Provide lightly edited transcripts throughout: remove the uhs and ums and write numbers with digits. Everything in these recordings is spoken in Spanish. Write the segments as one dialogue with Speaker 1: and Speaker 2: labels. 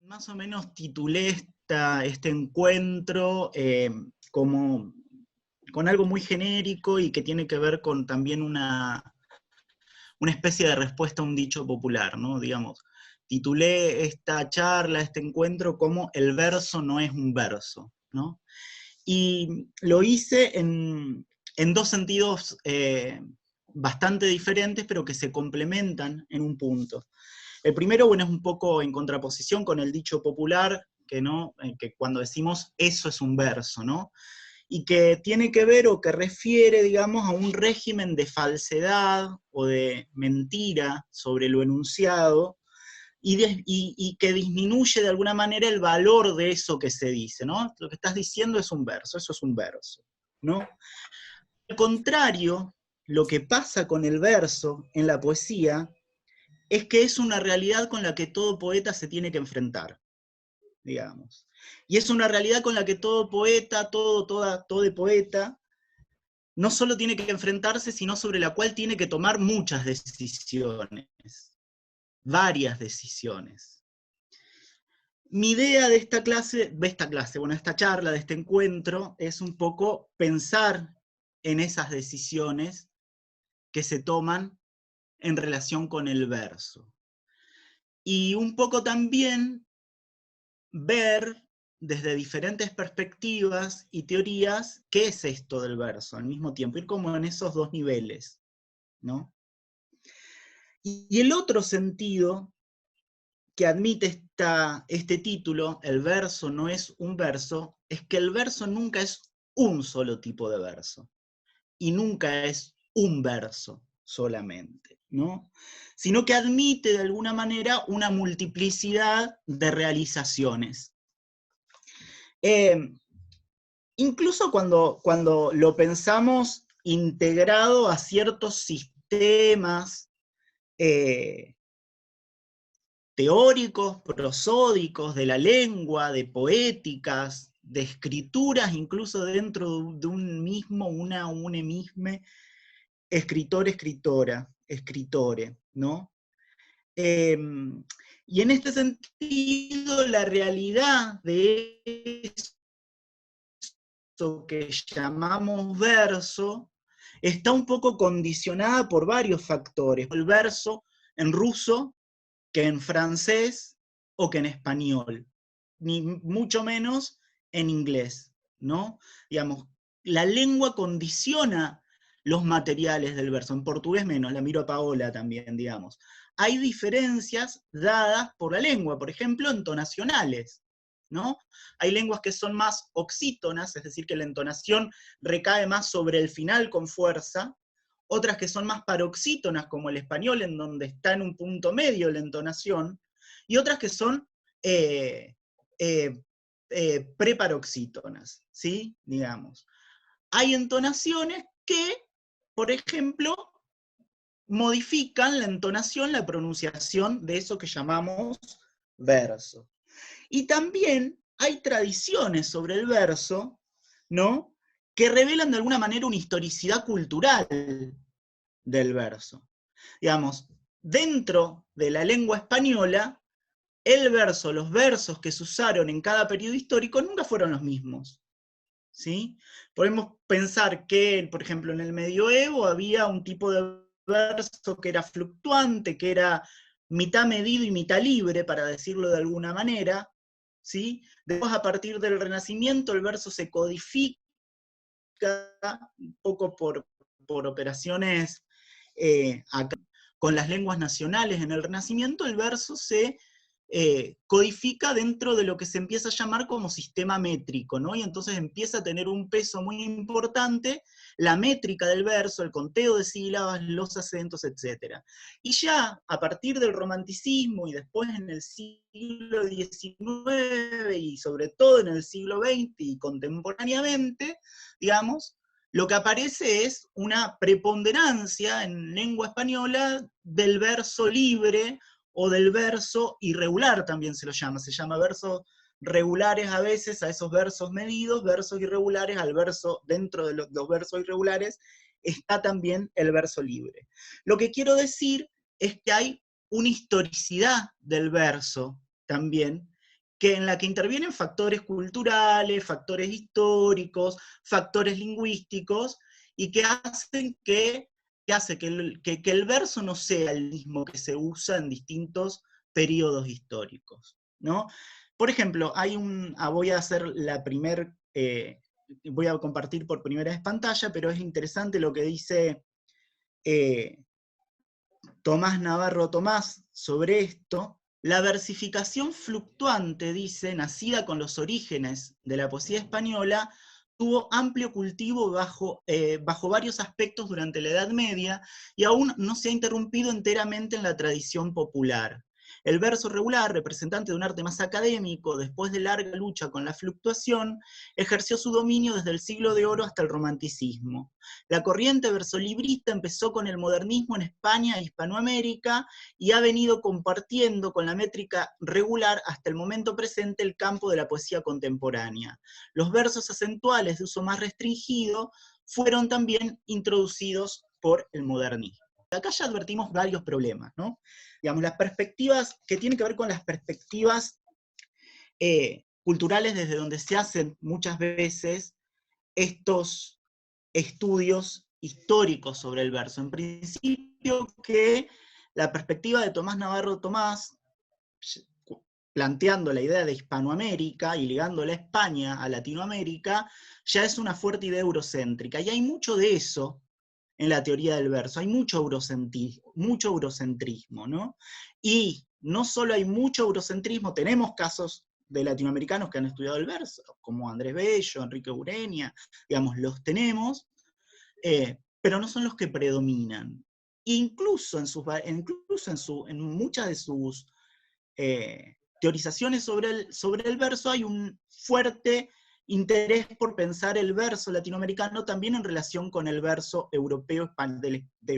Speaker 1: Más o menos titulé este encuentro como con algo muy genérico y que tiene que ver con también una especie de respuesta a un dicho popular, ¿no? Digamos, titulé esta charla, este encuentro como "El verso no es un verso", ¿no? Y lo hice en dos sentidos bastante diferentes, pero que se complementan en un punto. El primero, bueno, es un poco en contraposición con el dicho popular, que, ¿no? Que cuando decimos eso es un verso, ¿no? Y que tiene que ver o que refiere, digamos, a un régimen de falsedad o de mentira sobre lo enunciado, y que disminuye de alguna manera el valor de eso que se dice, ¿no? Lo que estás diciendo es un verso, eso es un verso, ¿no? Al contrario, lo que pasa con el verso en la poesía es que es una realidad con la que todo poeta se tiene que enfrentar, digamos. Y es una realidad con la que todo poeta, todo poeta, no solo tiene que enfrentarse, sino sobre la cual tiene que tomar muchas decisiones, varias decisiones. Mi idea de esta charla, de este encuentro, es un poco pensar en esas decisiones que se toman en relación con el verso. Y un poco también ver desde diferentes perspectivas y teorías qué es esto del verso al mismo tiempo, ir como en esos dos niveles, ¿no? Y el otro sentido que admite este título, "El verso no es un verso", es que el verso nunca es un solo tipo de verso, y nunca es un verso solamente, ¿no? Sino que admite de alguna manera una multiplicidad de realizaciones. Incluso cuando lo pensamos integrado a ciertos sistemas teóricos, prosódicos, de la lengua, de poéticas, de escrituras, incluso dentro de un mismo, une misme, escritor, escritora, escritore, ¿no? Y en este sentido, la realidad de eso que llamamos verso está un poco condicionada por varios factores. El verso en ruso, que en francés o que en español, ni mucho menos en inglés, ¿no? Digamos, la lengua condiciona los materiales del verso, en portugués menos, la miro a Paola también, digamos. Hay diferencias dadas por la lengua, por ejemplo, entonacionales, ¿no? Hay lenguas que son más oxítonas, es decir, que la entonación recae más sobre el final con fuerza, otras que son más paroxítonas, como el español, en donde está en un punto medio la entonación, y otras que son preparoxítonas, ¿sí? Digamos. Hay entonaciones que, por ejemplo, modifican la entonación, la pronunciación de eso que llamamos verso. Y también hay tradiciones sobre el verso, ¿no?, que revelan de alguna manera una historicidad cultural del verso. Digamos, dentro de la lengua española, el verso, los versos que se usaron en cada periodo histórico nunca fueron los mismos, ¿sí? Podemos pensar que, por ejemplo, en el medioevo había un tipo de verso que era fluctuante, que era mitad medido y mitad libre, para decirlo de alguna manera, ¿sí? Después, a partir del Renacimiento, el verso se codifica un poco por operaciones acá, con las lenguas nacionales en el Renacimiento. El verso se codifica dentro de lo que se empieza a llamar como sistema métrico, ¿no? Y entonces empieza a tener un peso muy importante la métrica del verso, el conteo de sílabas, los acentos, etc. Y ya a partir del romanticismo y después en el siglo XIX y sobre todo en el siglo XX y contemporáneamente, digamos, lo que aparece es una preponderancia en lengua española del verso libre o del verso irregular, también se llama versos regulares a veces a esos versos medidos, versos irregulares al verso, dentro de los versos irregulares está también el verso libre. Lo que quiero decir es que hay una historicidad del verso también, en la que intervienen factores culturales, factores históricos, factores lingüísticos, y que hace que el verso no sea el mismo que se usa en distintos periodos históricos, ¿no? Por ejemplo, voy a hacer voy a compartir por primera vez pantalla, pero es interesante lo que dice Tomás Navarro Tomás sobre esto. La versificación fluctuante, dice, nacida con los orígenes de la poesía española, tuvo amplio cultivo bajo varios aspectos durante la Edad Media, y aún no se ha interrumpido enteramente en la tradición popular. El verso regular, representante de un arte más académico, después de larga lucha con la fluctuación, ejerció su dominio desde el siglo de oro hasta el romanticismo. La corriente versolibrista empezó con el modernismo en España e Hispanoamérica, y ha venido compartiendo con la métrica regular hasta el momento presente el campo de la poesía contemporánea. Los versos acentuales de uso más restringido fueron también introducidos por el modernismo. Acá ya advertimos varios problemas, ¿no? Digamos, las perspectivas que tienen que ver con las perspectivas culturales desde donde se hacen muchas veces estos estudios históricos sobre el verso. En principio, que la perspectiva de Tomás Navarro Tomás, planteando la idea de Hispanoamérica y ligándola a España, a Latinoamérica, ya es una fuerte idea eurocéntrica. Y hay mucho de eso en la teoría del verso, hay mucho eurocentrismo, ¿no? Y no solo hay mucho eurocentrismo, tenemos casos de latinoamericanos que han estudiado el verso, como Andrés Bello, Enrique Ureña, digamos, los tenemos, pero no son los que predominan. Incluso en muchas de sus teorizaciones sobre el verso hay un fuerte interés por pensar el verso latinoamericano también en relación con el verso europeo de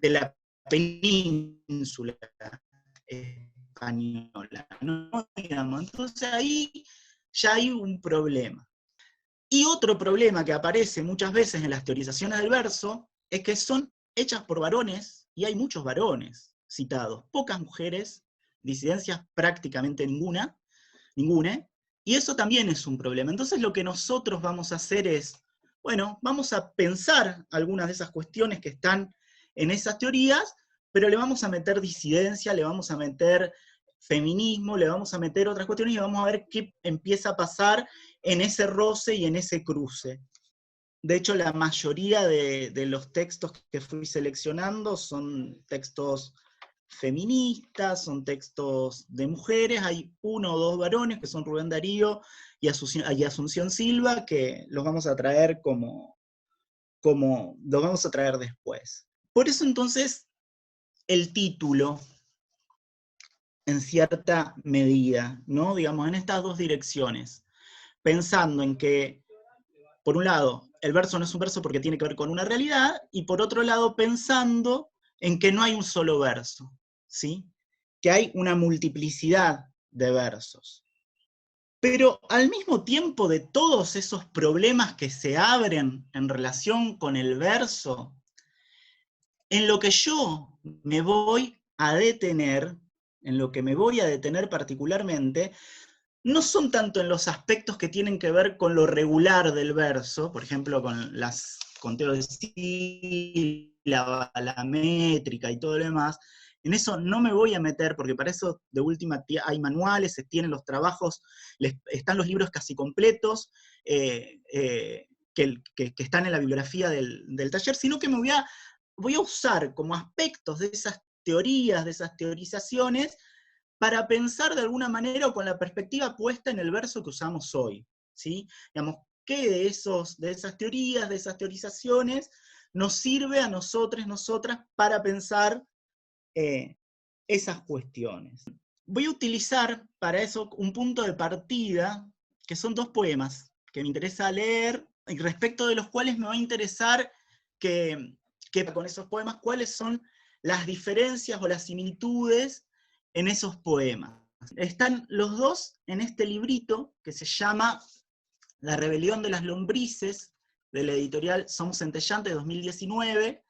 Speaker 1: la península española, ¿no? Digamos, entonces ahí ya hay un problema. Y otro problema que aparece muchas veces en las teorizaciones del verso es que son hechas por varones, y hay muchos varones citados, pocas mujeres, disidencias prácticamente ninguna, y eso también es un problema. Entonces lo que nosotros vamos a hacer es, bueno, vamos a pensar algunas de esas cuestiones que están en esas teorías, pero le vamos a meter disidencia, le vamos a meter feminismo, le vamos a meter otras cuestiones y vamos a ver qué empieza a pasar en ese roce y en ese cruce. De hecho, la mayoría de los textos que fui seleccionando son textos feministas, son textos de mujeres, hay uno o dos varones que son Rubén Darío y Asunción Silva, que los vamos a traer los vamos a traer después. Por eso entonces el título, en cierta medida, ¿no? Digamos, en estas dos direcciones, pensando en que, por un lado, el verso no es un verso porque tiene que ver con una realidad, y por otro lado, pensando en que no hay un solo verso, ¿sí? Que hay una multiplicidad de versos. Pero al mismo tiempo de todos esos problemas que se abren en relación con el verso, en lo que yo me voy a detener, en lo que me voy a detener particularmente, no son tanto en los aspectos que tienen que ver con lo regular del verso, por ejemplo, con las conteos de sílaba, la métrica y todo lo demás. En eso no me voy a meter, porque para eso de última hay manuales, se tienen los trabajos, están los libros casi completos, que están en la bibliografía del taller, sino que voy a usar como aspectos de esas teorías, de esas teorizaciones, para pensar de alguna manera o con la perspectiva puesta en el verso que usamos hoy, ¿sí? Digamos, ¿qué de esas teorías, de esas teorizaciones, nos sirve a nosotros, nosotras, para pensar esas cuestiones? Voy a utilizar para eso un punto de partida, que son dos poemas que me interesa leer, y respecto de los cuales me va a interesar que con esos poemas, cuáles son las diferencias o las similitudes en esos poemas. Están los dos en este librito que se llama La rebelión de las lombrices, de la editorial Somos Centellantes 2019,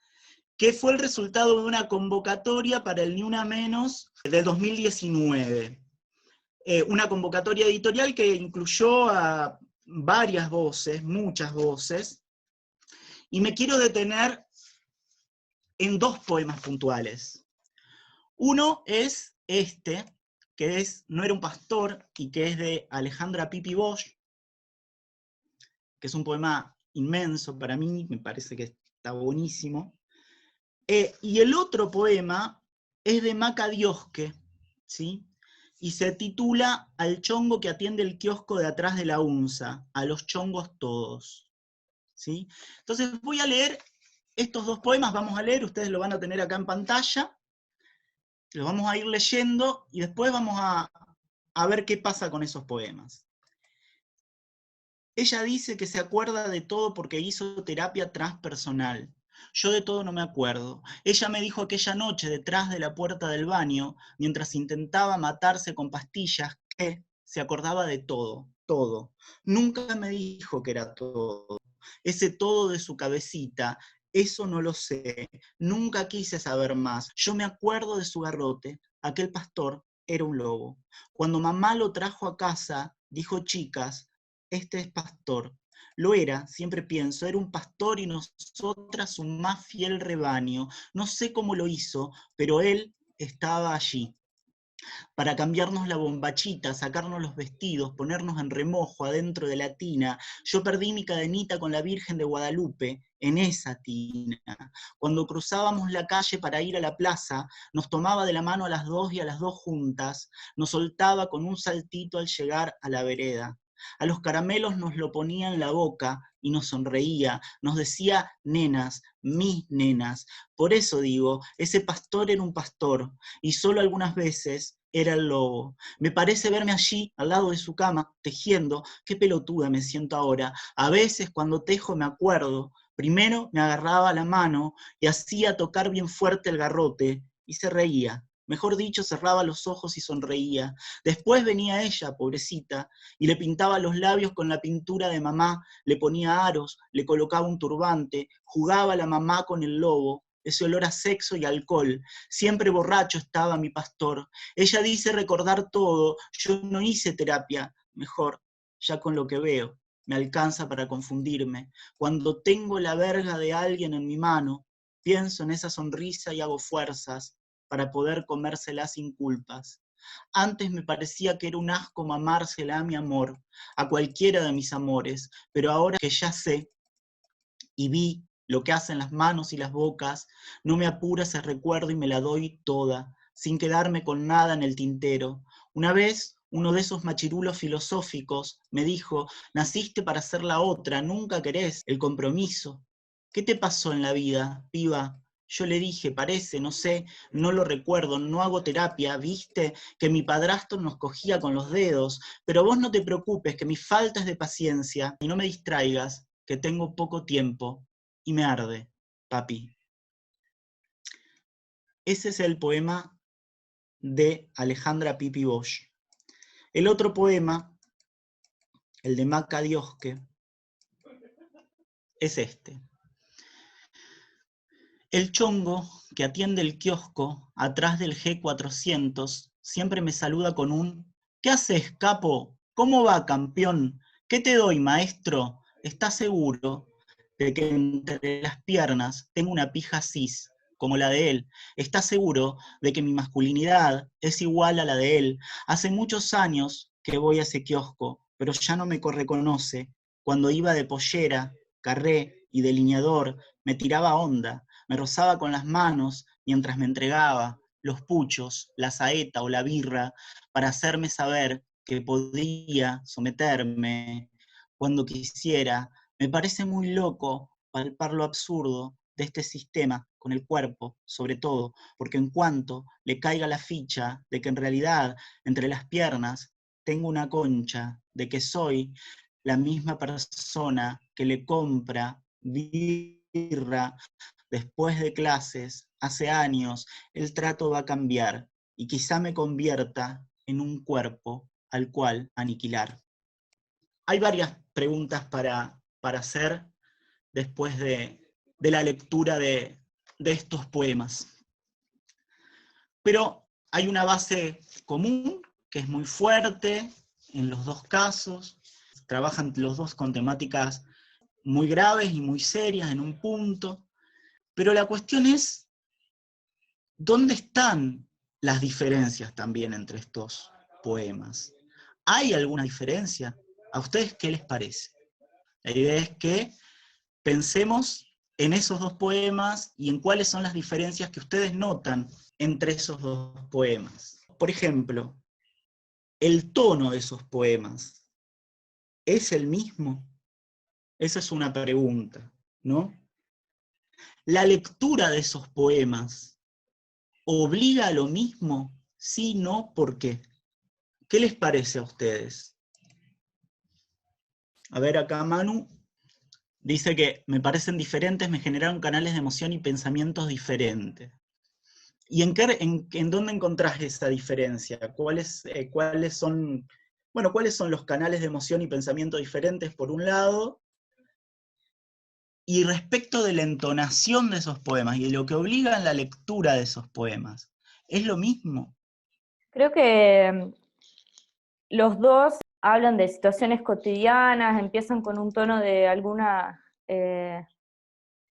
Speaker 1: que fue el resultado de una convocatoria para el Ni Una Menos de 2019. una convocatoria editorial que incluyó a varias voces, muchas voces, y me quiero detener en dos poemas puntuales. Uno es este, que es No era un pastor, y que es de Alejandra Pippi Bosch, que es un poema inmenso para mí, me parece que está buenísimo. Y el otro poema es de Maca Diosque, ¿sí? Y se titula Al chongo que atiende el kiosco de atrás de la unza, a los chongos todos, ¿sí? Entonces voy a leer estos dos poemas, vamos a leer, ustedes lo van a tener acá en pantalla, los vamos a ir leyendo y después vamos a ver qué pasa con esos poemas. Ella dice que se acuerda de todo porque hizo terapia transpersonal. Yo de todo no me acuerdo. Ella me dijo aquella noche detrás de la puerta del baño, mientras intentaba matarse con pastillas, que se acordaba de todo, todo. Nunca me dijo que era todo. Ese todo de su cabecita, eso no lo sé. Nunca quise saber más. Yo me acuerdo de su garrote. Aquel pastor era un lobo. Cuando mamá lo trajo a casa, dijo, chicas, este es pastor. Lo era, siempre pienso, era un pastor y nosotras un más fiel rebaño. No sé cómo lo hizo, pero él estaba allí. Para cambiarnos la bombachita, sacarnos los vestidos, ponernos en remojo adentro de la tina. Yo perdí mi cadenita con la Virgen de Guadalupe en esa tina. Cuando cruzábamos la calle para ir a la plaza, nos tomaba de la mano a las dos y a las dos juntas, nos soltaba con un saltito al llegar a la vereda. A los caramelos nos lo ponía en la boca y nos sonreía, nos decía nenas, mis nenas. Por eso digo, ese pastor era un pastor, y solo algunas veces era el lobo. Me parece verme allí, al lado de su cama, tejiendo. Qué pelotuda me siento ahora. A veces cuando tejo me acuerdo. Primero me agarraba la mano y hacía tocar bien fuerte el garrote, y se reía. Mejor dicho, cerraba los ojos y sonreía. Después venía ella, pobrecita, y le pintaba los labios con la pintura de mamá, le ponía aros, le colocaba un turbante, jugaba la mamá con el lobo, ese olor a sexo y alcohol. Siempre borracho estaba mi pastor. Ella dice recordar todo, yo no hice terapia, mejor, ya con lo que veo, me alcanza para confundirme. Cuando tengo la verga de alguien en mi mano, pienso en esa sonrisa y hago fuerzas para poder comérsela sin culpas. Antes me parecía que era un asco mamársela a mi amor, a cualquiera de mis amores, pero ahora que ya sé y vi lo que hacen las manos y las bocas, no me apura ese recuerdo y me la doy toda, sin quedarme con nada en el tintero. Una vez, uno de esos machirulos filosóficos me dijo, naciste para ser la otra, nunca querés el compromiso. ¿Qué te pasó en la vida, piba? Yo le dije, parece, no sé, no lo recuerdo, no hago terapia, viste que mi padrastro nos cogía con los dedos, pero vos no te preocupes, que mi falta es de paciencia y no me distraigas, que tengo poco tiempo y me arde, papi. Ese es el poema de Alejandra Pippi Bosch. El otro poema, el de Maca Diosque, es este. El chongo que atiende el kiosco atrás del G400 siempre me saluda con un ¿qué haces, capo? ¿Cómo va, campeón? ¿Qué te doy, maestro? ¿Estás seguro de que entre las piernas tengo una pija cis, como la de él? ¿Estás seguro de que mi masculinidad es igual a la de él? Hace muchos años que voy a ese kiosco, pero ya no me reconoce. Cuando iba de pollera, carré y delineador, me tiraba onda, me rozaba con las manos mientras me entregaba los puchos, la saeta o la birra para hacerme saber que podía someterme cuando quisiera. Me parece muy loco palpar lo absurdo de este sistema con el cuerpo, sobre todo, porque en cuanto le caiga la ficha de que en realidad entre las piernas tengo una concha, de que soy la misma persona que le compra birra después de clases, hace años, el trato va a cambiar y quizá me convierta en un cuerpo al cual aniquilar. Hay varias preguntas para hacer después de la lectura de estos poemas. Pero hay una base común que es muy fuerte en los dos casos. Trabajan los dos con temáticas muy graves y muy serias en un punto. Pero la cuestión es, ¿dónde están las diferencias también entre estos poemas? ¿Hay alguna diferencia? ¿A ustedes qué les parece? La idea es que pensemos en esos dos poemas y en cuáles son las diferencias que ustedes notan entre esos dos poemas. Por ejemplo, el tono de esos poemas, ¿es el mismo? Esa es una pregunta, ¿no? La lectura de esos poemas, ¿obliga a lo mismo? Sí, no, ¿por qué? ¿Qué les parece a ustedes? A ver, acá Manu dice que me parecen diferentes, me generaron canales de emoción y pensamientos diferentes. ¿Y en dónde encontrás esa diferencia? ¿Cuáles son, bueno, cuáles son los canales de emoción y pensamiento diferentes por un lado? Y respecto de la entonación de esos poemas y de lo que obliga en la lectura de esos poemas, ¿es lo mismo?
Speaker 2: Creo que los dos hablan de situaciones cotidianas, empiezan con un tono de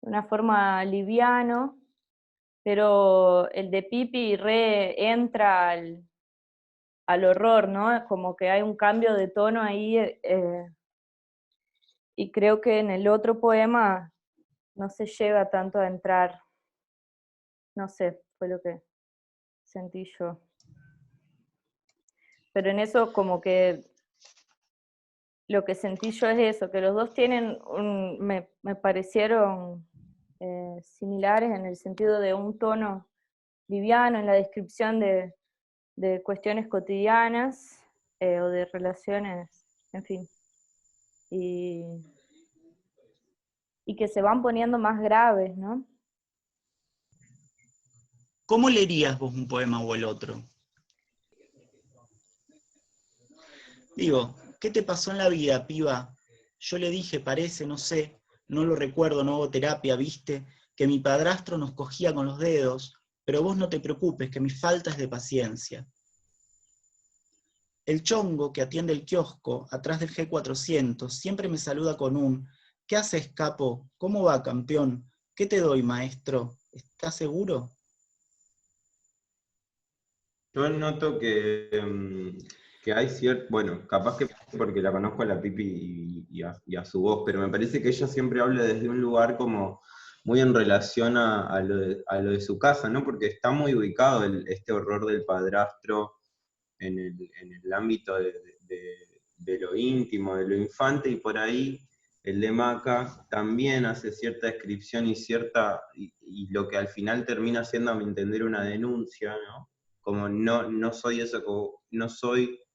Speaker 2: una forma liviano, pero el de Pipi entra al horror, ¿no? Como que hay un cambio de tono ahí, y creo que en el otro poema no se llega tanto a entrar, no sé, fue lo que sentí yo. Pero en eso como que lo que sentí yo es eso, que los dos tienen me parecieron similares en el sentido de un tono liviano en la descripción de cuestiones cotidianas, o de relaciones, en fin, y que se van poniendo más graves, ¿no?
Speaker 1: ¿Cómo leerías vos un poema o el otro? Digo, ¿qué te pasó en la vida, piba? Yo le dije, parece, no sé, no lo recuerdo, no hubo terapia, viste, que mi padrastro nos cogía con los dedos, pero vos no te preocupes, que mi falta es de paciencia. El chongo que atiende el kiosco, atrás del G400, siempre me saluda con un ¿qué haces, capo? ¿Cómo va, campeón? ¿Qué te doy, maestro? ¿Estás seguro?
Speaker 3: Yo noto que hay cierto, bueno, capaz que porque la conozco a la Pipi y a su voz, pero me parece que ella siempre habla desde un lugar como muy en relación a lo de su casa, ¿no? Porque está muy ubicado este horror del padrastro en el ámbito de lo íntimo, de lo infante, y por ahí el de Maca también hace cierta descripción y lo que al final termina siendo, a mi entender, una denuncia, ¿no? Como no soy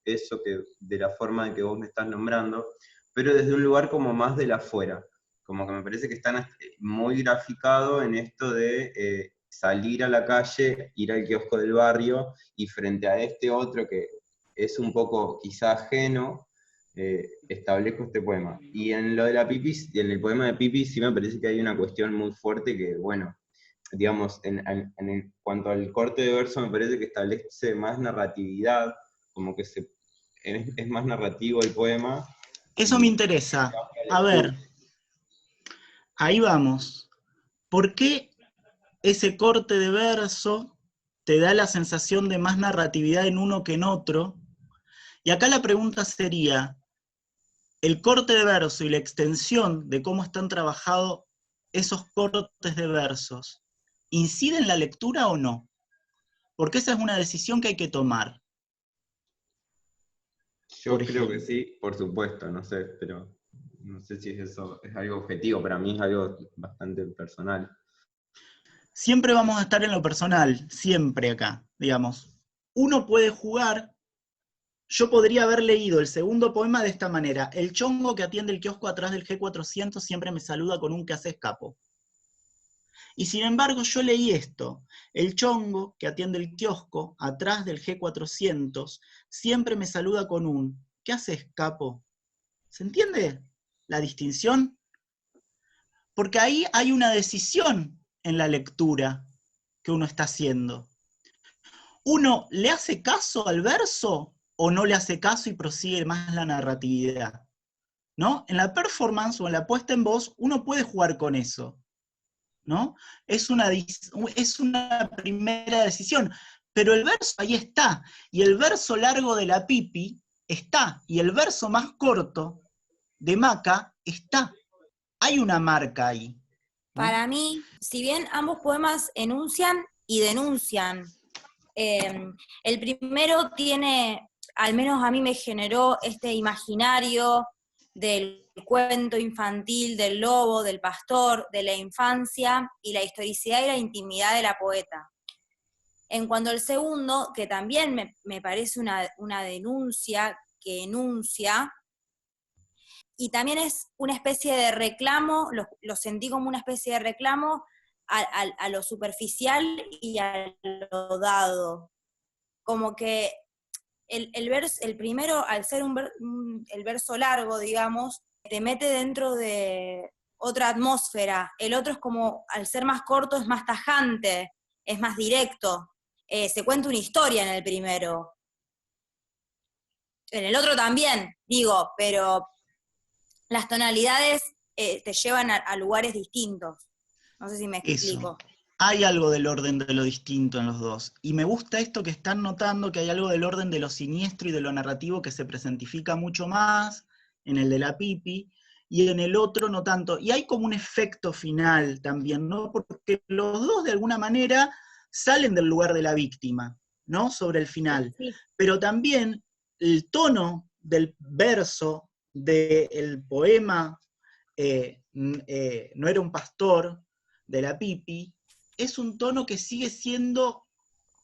Speaker 3: eso que de la forma en que vos me estás nombrando, pero desde un lugar como más de la afuera, como que me parece que están muy graficado en esto de salir a la calle, ir al kiosco del barrio, y frente a este otro que es un poco quizá ajeno, establezco este poema. Y en lo de la Pipi, en el poema de Pipi sí me parece que hay una cuestión muy fuerte que, bueno, digamos, en cuanto al corte de verso me parece que establece más narratividad, como que es más narrativo el poema.
Speaker 1: Eso me interesa. A ver, ahí vamos. ¿Por qué ese corte de verso te da la sensación de más narratividad en uno que en otro? Y acá la pregunta sería, ¿el corte de verso y la extensión de cómo están trabajados esos cortes de versos incide en la lectura o no? Porque esa es una decisión que hay que tomar.
Speaker 3: Yo creo que sí, por supuesto, no sé, pero no sé si eso es algo objetivo, para mí es algo bastante personal.
Speaker 1: Siempre vamos a estar en lo personal, siempre acá, digamos. Uno puede jugar, yo podría haber leído el segundo poema de esta manera: el chongo que atiende el kiosco atrás del G400 siempre me saluda con un ¿qué haces, capo? Y sin embargo yo leí esto: el chongo que atiende el kiosco atrás del G400 siempre me saluda con un ¿qué haces, capo? ¿Se entiende la distinción? Porque ahí hay una decisión en la lectura que uno está haciendo. ¿Uno le hace caso al verso o no le hace caso y prosigue más la narratividad, ¿no? En la performance o en la puesta en voz, uno puede jugar con eso, ¿no? Es una primera decisión, pero el verso ahí está, y el verso largo de la Pipi está, y el verso más corto de Maca está. Hay una marca ahí, ¿no?
Speaker 4: Para mí, si bien ambos poemas enuncian y denuncian, el primero tiene, al menos a mí me generó este imaginario del cuento infantil, del lobo, del pastor, de la infancia y la historicidad y la intimidad de la poeta. En cuanto al segundo, que también me parece una denuncia que enuncia, y también es una especie de reclamo, lo sentí como una especie de reclamo a lo superficial y a lo dado. Como que el primero, al ser el verso largo, digamos, te mete dentro de otra atmósfera. El otro es como, al ser más corto, es más tajante, es más directo. Se cuenta una historia en el primero. En el otro también, digo, pero las tonalidades te llevan a lugares distintos. No sé si me explico.
Speaker 1: Eso. Hay algo del orden de lo distinto en los dos. Y me gusta esto que están notando, que hay algo del orden de lo siniestro y de lo narrativo que se presentifica mucho más en el de la Pipi, y en el otro no tanto. Y hay como un efecto final también, ¿no? Porque los dos de alguna manera salen del lugar de la víctima, ¿no? Sobre el final.
Speaker 4: Sí.
Speaker 1: Pero también el tono del verso del poema No era un pastor, de la Pipi, es un tono que sigue siendo,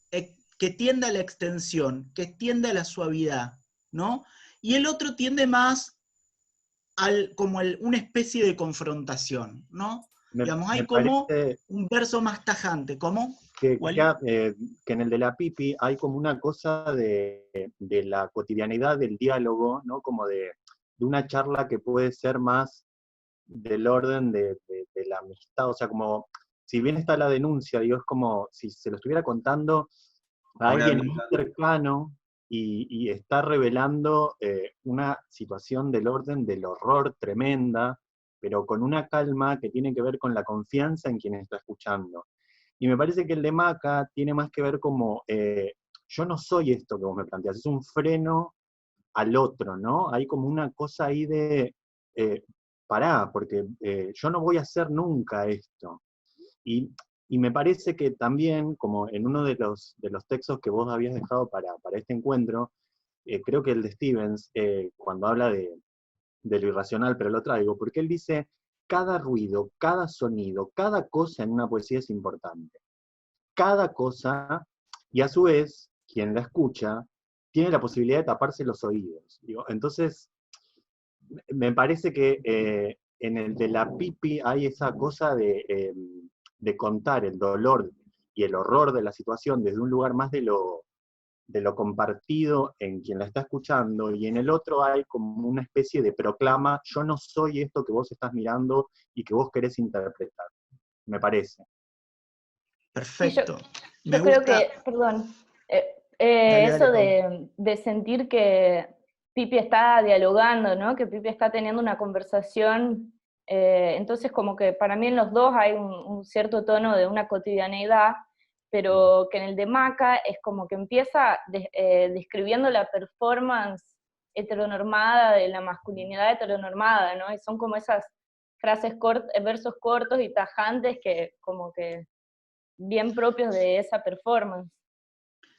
Speaker 1: que tiende a la extensión, que tiende a la suavidad, ¿no? Y el otro tiende más como una especie de confrontación, ¿no? Digamos, hay como un verso más tajante, ¿cómo?
Speaker 5: Que en el de la Pipi hay como una cosa de la cotidianidad del diálogo, ¿no? Como de una charla que puede ser más del orden de la amistad, o sea, como, si bien está la denuncia, digo, es como si se lo estuviera contando a alguien muy cercano y está revelando una situación del orden del horror tremenda, pero con una calma que tiene que ver con la confianza en quien está escuchando. Y me parece que el de Maca tiene más que ver como, yo no soy esto que vos me planteás, es un freno al otro, ¿no? Hay como una cosa ahí de, pará, porque yo no voy a hacer nunca esto. Y me parece que también, como en uno de los textos que vos habías dejado para este encuentro, creo que el de Stevens, cuando habla de lo irracional, pero lo traigo, porque él dice, cada ruido, cada sonido, cada cosa en una poesía es importante. Cada cosa, y a su vez, quien la escucha, tiene la posibilidad de taparse los oídos. Digo, entonces, me parece que en el de la Pipi hay esa cosa de contar el dolor y el horror de la situación desde un lugar más de lo compartido en quien la está escuchando, y en el otro hay como una especie de proclama, yo no soy esto que vos estás mirando y que vos querés interpretar, me parece.
Speaker 1: Perfecto.
Speaker 2: Yo creo que, perdón, eso de sentir que Pipi está dialogando, ¿no? Que Pipi está teniendo una conversación, entonces como que para mí en los dos hay un cierto tono de una cotidianeidad, pero que en el de Maca es como que empieza describiendo la performance heteronormada de la masculinidad heteronormada, ¿no? Y son como esas frases versos cortos y tajantes que como que bien propios de esa performance.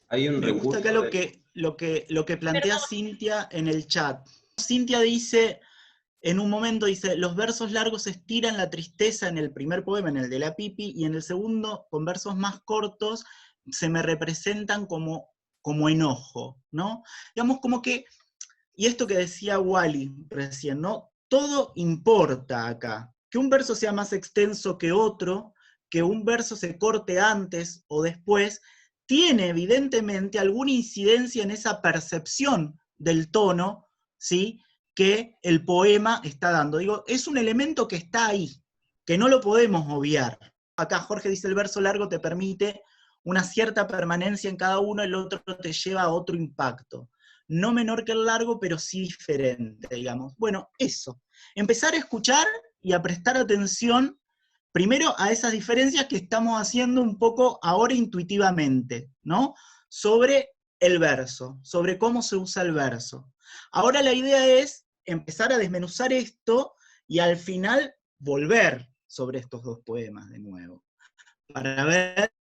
Speaker 3: Hay un
Speaker 1: Me gusta acá lo que plantea Cintia en el chat. Cintia dice, en un momento dice, los versos largos estiran la tristeza en el primer poema, en el de la Pipi, y en el segundo, con versos más cortos, se me representan como enojo, ¿no? Digamos como que, y esto que decía Wally recién, ¿no? Todo importa acá. Que un verso sea más extenso que otro, que un verso se corte antes o después, tiene evidentemente alguna incidencia en esa percepción del tono, ¿sí?, que el poema está dando. Digo, es un elemento que está ahí, que no lo podemos obviar. Acá Jorge dice, el verso largo te permite una cierta permanencia en cada uno, el otro te lleva a otro impacto. no menor que el largo, pero sí diferente, digamos. Bueno, eso. Empezar a escuchar y a prestar atención primero a esas diferencias que estamos haciendo un poco ahora intuitivamente, ¿no? Sobre el verso, sobre cómo se usa el verso. Ahora la idea es empezar a desmenuzar esto y al final volver sobre estos dos poemas de nuevo, para ver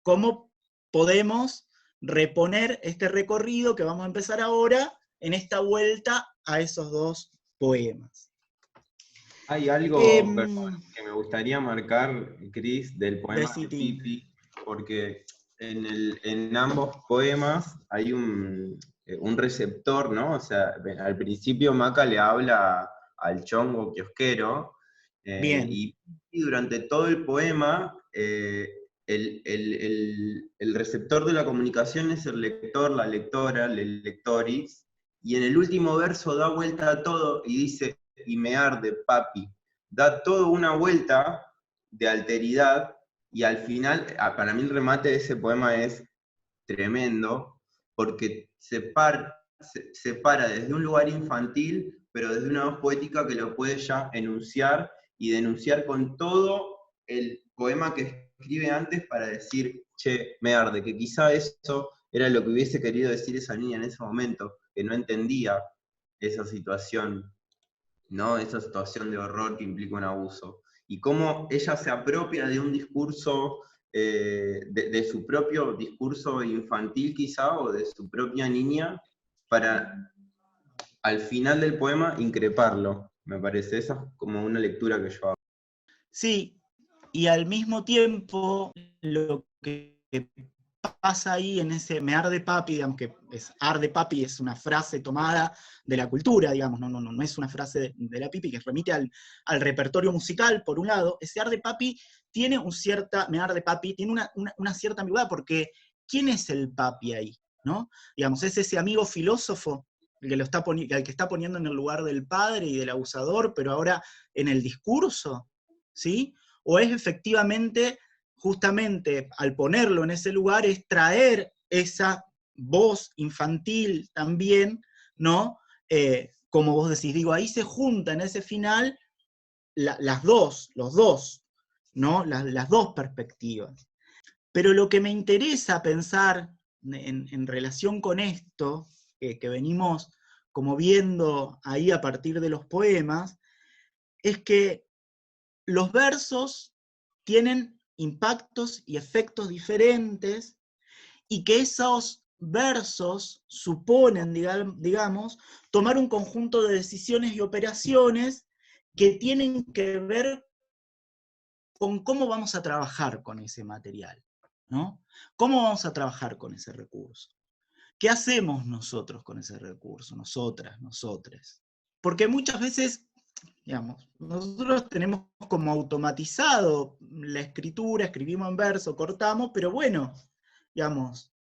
Speaker 1: cómo podemos reponer este recorrido que vamos a empezar ahora en esta vuelta a esos dos poemas.
Speaker 3: Hay algo, perdón, que me gustaría marcar, Cris, del poema de
Speaker 1: Tim.
Speaker 3: Pipi, porque en ambos poemas hay un receptor, ¿no? O sea, al principio Maca le habla al chongo kiosquero,
Speaker 1: Bien.
Speaker 3: y durante todo el poema, el receptor de la comunicación es el lector, la lectora, el lectoris, y en el último verso da vuelta a todo y dice, y me arde, papi. Da toda una vuelta de alteridad, y al final, para mí el remate de ese poema es tremendo, porque se para desde un lugar infantil, pero desde una voz poética que lo puede ya enunciar y denunciar con todo el poema que escribe antes para decir, che, me arde, que quizá eso era lo que hubiese querido decir esa niña en ese momento, que no entendía esa situación, ¿no? Esa situación de horror que implica un abuso. Y cómo ella se apropia de un discurso, de su propio discurso infantil quizá, o de su propia niña, para al final del poema increparlo, me parece. Esa es como una lectura que yo hago.
Speaker 1: Sí, y al mismo tiempo lo que pasa ahí en ese me arde papi, digamos que arde papi es una frase tomada de la cultura, digamos, no es una frase de la Pipi que remite al repertorio musical, por un lado. Ese arde papi tiene me arde papi, tiene una cierta ambigüedad, porque ¿quién es el papi ahí? ¿No? Digamos, es ese amigo filósofo el que está poniendo en el lugar del padre y del abusador, pero ahora en el discurso, ¿sí? O es efectivamente, justamente al ponerlo en ese lugar, es traer esa voz infantil también, ¿no? Como vos decís, digo, ahí se juntan en ese final los dos, ¿no? Las dos perspectivas. Pero lo que me interesa pensar en relación con esto, que venimos como viendo ahí a partir de los poemas, es que los versos tienen impactos y efectos diferentes, y que esos versos suponen, digamos, tomar un conjunto de decisiones y operaciones que tienen que ver con cómo vamos a trabajar con ese material, ¿no? ¿Cómo vamos a trabajar con ese recurso? ¿Qué hacemos nosotros con ese recurso? Nosotras, nosotres. Porque muchas veces, digamos, nosotros tenemos como automatizado la escritura, escribimos en verso, cortamos, pero bueno, digamos,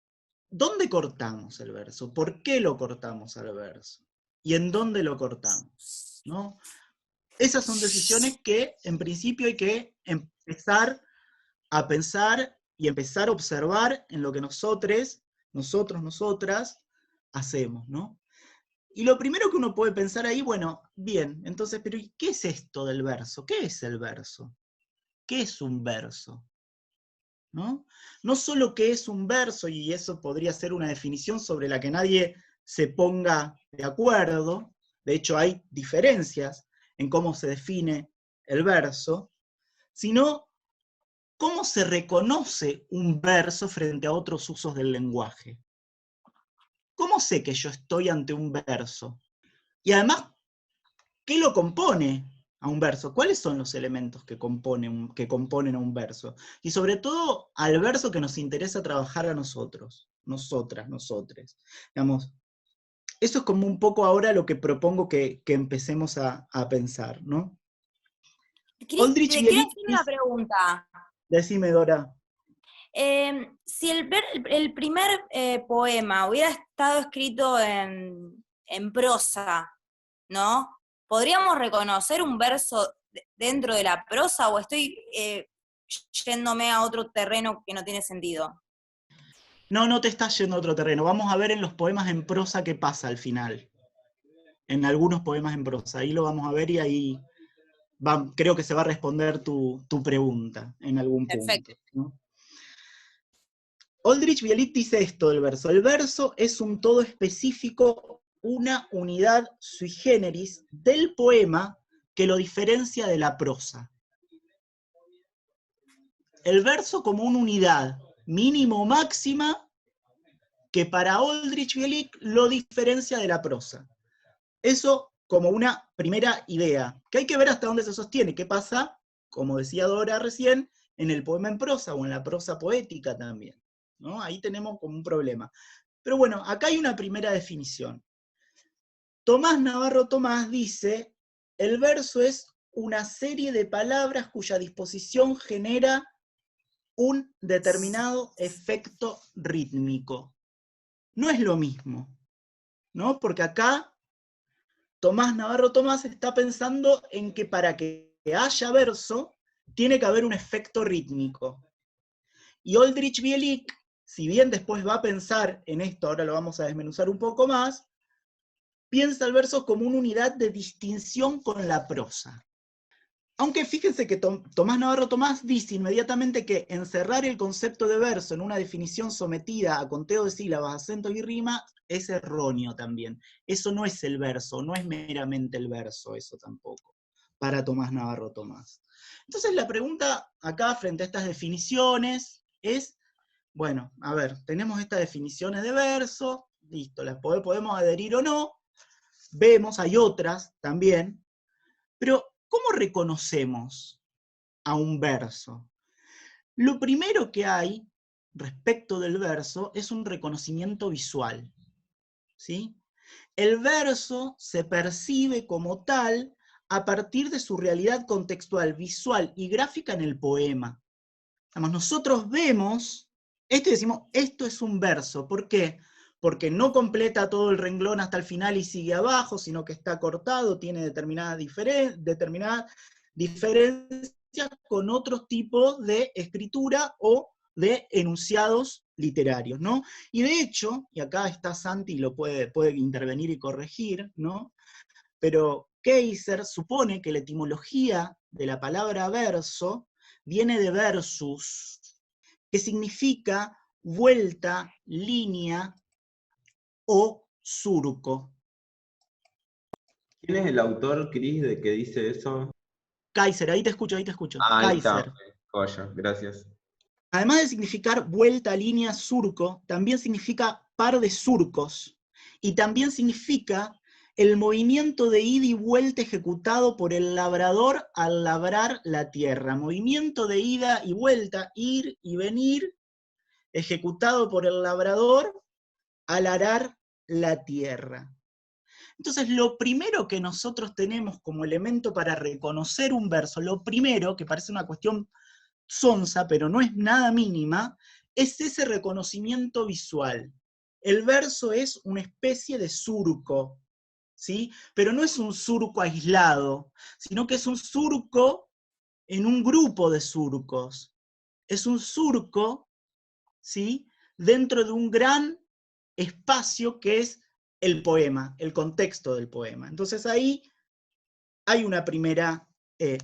Speaker 1: ¿dónde cortamos el verso? ¿Por qué lo cortamos al verso? ¿Y en dónde lo cortamos? ¿No? Esas son decisiones que en principio hay que empezar a pensar y empezar a observar en lo que nosotras, hacemos, ¿no? Y lo primero que uno puede pensar ahí, bueno, bien, entonces, pero ¿y qué es esto del verso? ¿Qué es el verso? ¿Qué es un verso? ¿No? No solo qué es un verso, y eso podría ser una definición sobre la que nadie se ponga de acuerdo, de hecho hay diferencias en cómo se define el verso, sino cómo se reconoce un verso frente a otros usos del lenguaje. ¿Cómo sé que yo estoy ante un verso? Y además, ¿qué lo compone a un verso? ¿Cuáles son los elementos que componen a un verso? Y sobre todo al verso que nos interesa trabajar a nosotros, nosotras, nosotres. Digamos, eso es como un poco ahora lo que propongo que empecemos a pensar, ¿no?
Speaker 4: Cris, te quiero hacer una pregunta.
Speaker 1: Decime, Dora.
Speaker 4: Si el primer poema hubiera estado escrito en prosa, ¿no? ¿Podríamos reconocer un verso dentro de la prosa, o estoy yéndome a otro terreno que no tiene sentido?
Speaker 1: No, no te estás yendo a otro terreno. Vamos a ver en los poemas en prosa qué pasa al final. En algunos poemas en prosa. Ahí lo vamos a ver y ahí creo que se va a responder tu pregunta en algún
Speaker 4: Perfecto.
Speaker 1: punto, ¿no? Aldrich Bielik dice esto del verso. El verso es un todo específico, una unidad sui generis del poema que lo diferencia de la prosa. El verso como una unidad mínimo o máxima que para Aldrich Bielik lo diferencia de la prosa. Eso como una primera idea, que hay que ver hasta dónde se sostiene, qué pasa, como decía Dora recién, en el poema en prosa o en la prosa poética también, ¿no? Ahí tenemos como un problema. Pero bueno, acá hay una primera definición. Tomás Navarro Tomás dice, el verso es una serie de palabras cuya disposición genera un determinado efecto rítmico. No es lo mismo, ¿no? Porque acá Tomás Navarro Tomás está pensando en que para que haya verso, tiene que haber un efecto rítmico. Y Aldrich Bielik, si bien después va a pensar en esto, ahora lo vamos a desmenuzar un poco más, piensa el verso como una unidad de distinción con la prosa. Aunque fíjense que Tomás Navarro Tomás dice inmediatamente que encerrar el concepto de verso en una definición sometida a conteo de sílabas, acentos y rima es erróneo también. Eso no es el verso, no es meramente el verso, eso tampoco, para Tomás Navarro Tomás. Entonces la pregunta acá frente a estas definiciones es, bueno, a ver, tenemos estas definiciones de verso, listo, las podemos adherir o no, vemos, hay otras también, pero ¿cómo reconocemos a un verso? Lo primero que hay respecto del verso es un reconocimiento visual, ¿sí? El verso se percibe como tal a partir de su realidad contextual, visual y gráfica en el poema. Además, nosotros vemos esto y decimos, esto es un verso. ¿Por qué? Porque no completa todo el renglón hasta el final y sigue abajo, sino que está cortado, tiene determinadas diferencias con otros tipos de escritura o de enunciados literarios, ¿no? Y de hecho, y acá está Santi, lo puede intervenir y corregir, ¿no? Pero Keiser supone que la etimología de la palabra verso viene de versus, que significa vuelta, línea o surco.
Speaker 3: ¿Quién es el autor, Cris, de que dice eso?
Speaker 1: Kaiser, ahí te escucho, ahí te escucho.
Speaker 3: Ah, ahí está,
Speaker 1: Kaiser.
Speaker 3: joya, gracias.
Speaker 1: Además de significar vuelta, línea, surco, también significa par de surcos. Y también significa el movimiento de ida y vuelta ejecutado por el labrador al labrar la tierra. Movimiento de ida y vuelta, ir y venir, ejecutado por el labrador al arar la tierra. Entonces, lo primero que nosotros tenemos como elemento para reconocer un verso, lo primero, que parece una cuestión sonsa, pero no es nada mínima, es ese reconocimiento visual. El verso es una especie de surco, ¿sí? Pero no es un surco aislado, sino que es un surco en un grupo de surcos. Es un surco, ¿sí? Dentro de un gran espacio que es el poema, el contexto del poema. Entonces ahí hay una primera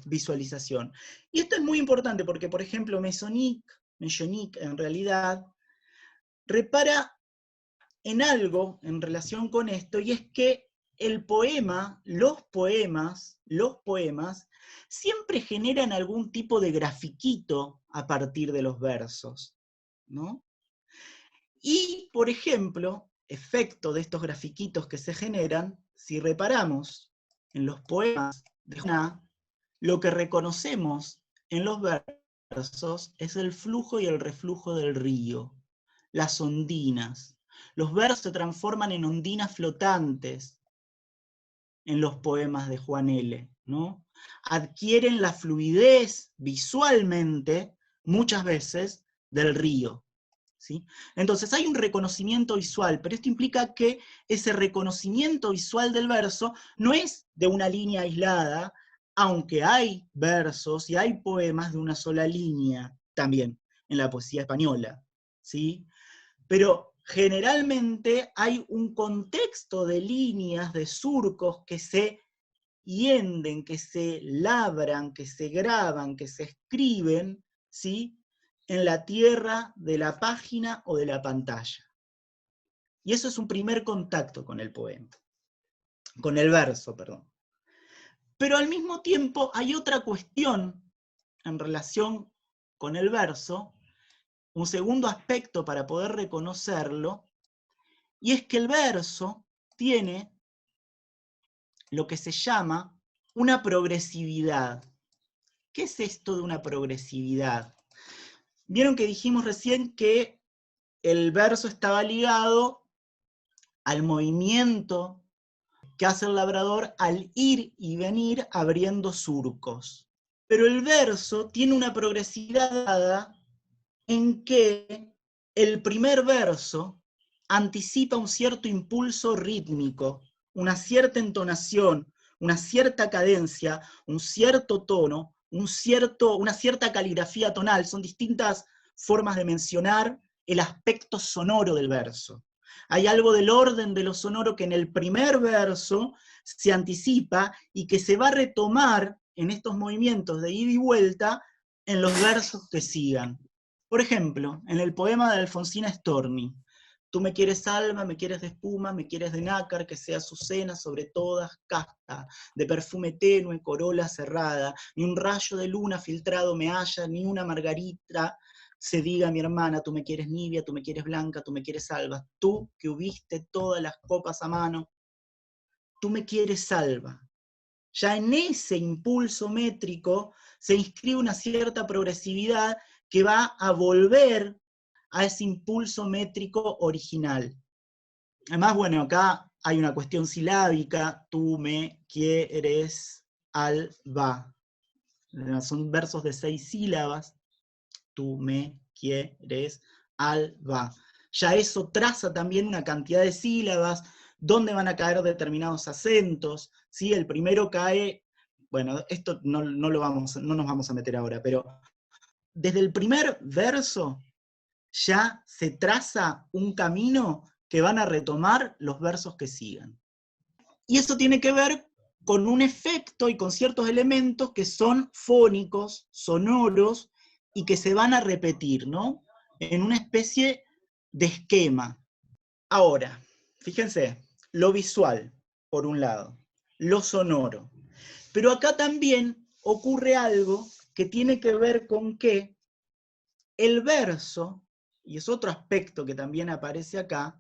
Speaker 1: visualización. Y esto es muy importante porque, por ejemplo, Masonic en realidad repara en algo en relación con esto, y es que el poema, los poemas, siempre generan algún tipo de grafiquito a partir de los versos, ¿no? Y, por ejemplo, efecto de estos grafiquitos que se generan, si reparamos en los poemas de Juana, lo que reconocemos en los versos es el flujo y el reflujo del río, las ondinas. Los versos se transforman en ondinas flotantes en los poemas de Juan L., ¿no? Adquieren la fluidez visualmente, muchas veces, del río. ¿Sí? Entonces hay un reconocimiento visual, pero esto implica que ese reconocimiento visual del verso no es de una línea aislada, aunque hay versos y hay poemas de una sola línea también en la poesía española, ¿sí? pero generalmente hay un contexto de líneas, de surcos que se hienden, que se labran, que se graban, que se escriben, ¿sí?, en la tierra de la página o de la pantalla. Y eso es un primer contacto con el poema, con el verso, perdón. Pero al mismo tiempo hay otra cuestión en relación con el verso, un segundo aspecto para poder reconocerlo, y es que el verso tiene lo que se llama una progresividad. ¿Qué es esto de una progresividad? Vieron que dijimos recién que el verso estaba ligado al movimiento que hace el labrador al ir y venir abriendo surcos. Pero el verso tiene una progresividad dada en que el primer verso anticipa un cierto impulso rítmico, una cierta entonación, una cierta cadencia, un cierto tono, una cierta caligrafía tonal. Son distintas formas de mencionar el aspecto sonoro del verso. Hay algo del orden de lo sonoro que en el primer verso se anticipa y que se va a retomar en estos movimientos de ida y vuelta en los versos que sigan. Por ejemplo, en el poema de Alfonsina Storni, tú me quieres alma, me quieres de espuma, me quieres de nácar, que sea azucena sobre todas casta, de perfume tenue, corola cerrada, ni un rayo de luna filtrado me halla, ni una margarita se diga mi hermana, tú me quieres nibia, tú me quieres blanca, tú me quieres alba, tú que hubiste todas las copas a mano, tú me quieres salva. Ya en ese impulso métrico se inscribe una cierta progresividad que va a volver a ese impulso métrico original. Además, bueno, acá hay una cuestión silábica, tú me quieres alba. Son versos de 6 sílabas, tú me quieres alba. Ya eso traza también una cantidad de sílabas, dónde van a caer determinados acentos, ¿sí? El primero cae, bueno, esto no nos vamos a meter ahora, pero desde el primer verso ya se traza un camino que van a retomar los versos que sigan. Y eso tiene que ver con un efecto y con ciertos elementos que son fónicos, sonoros, y que se van a repetir, ¿no?, en una especie de esquema. Ahora, fíjense, lo visual, por un lado, lo sonoro. Pero acá también ocurre algo que tiene que ver con que el verso, y es otro aspecto que también aparece acá,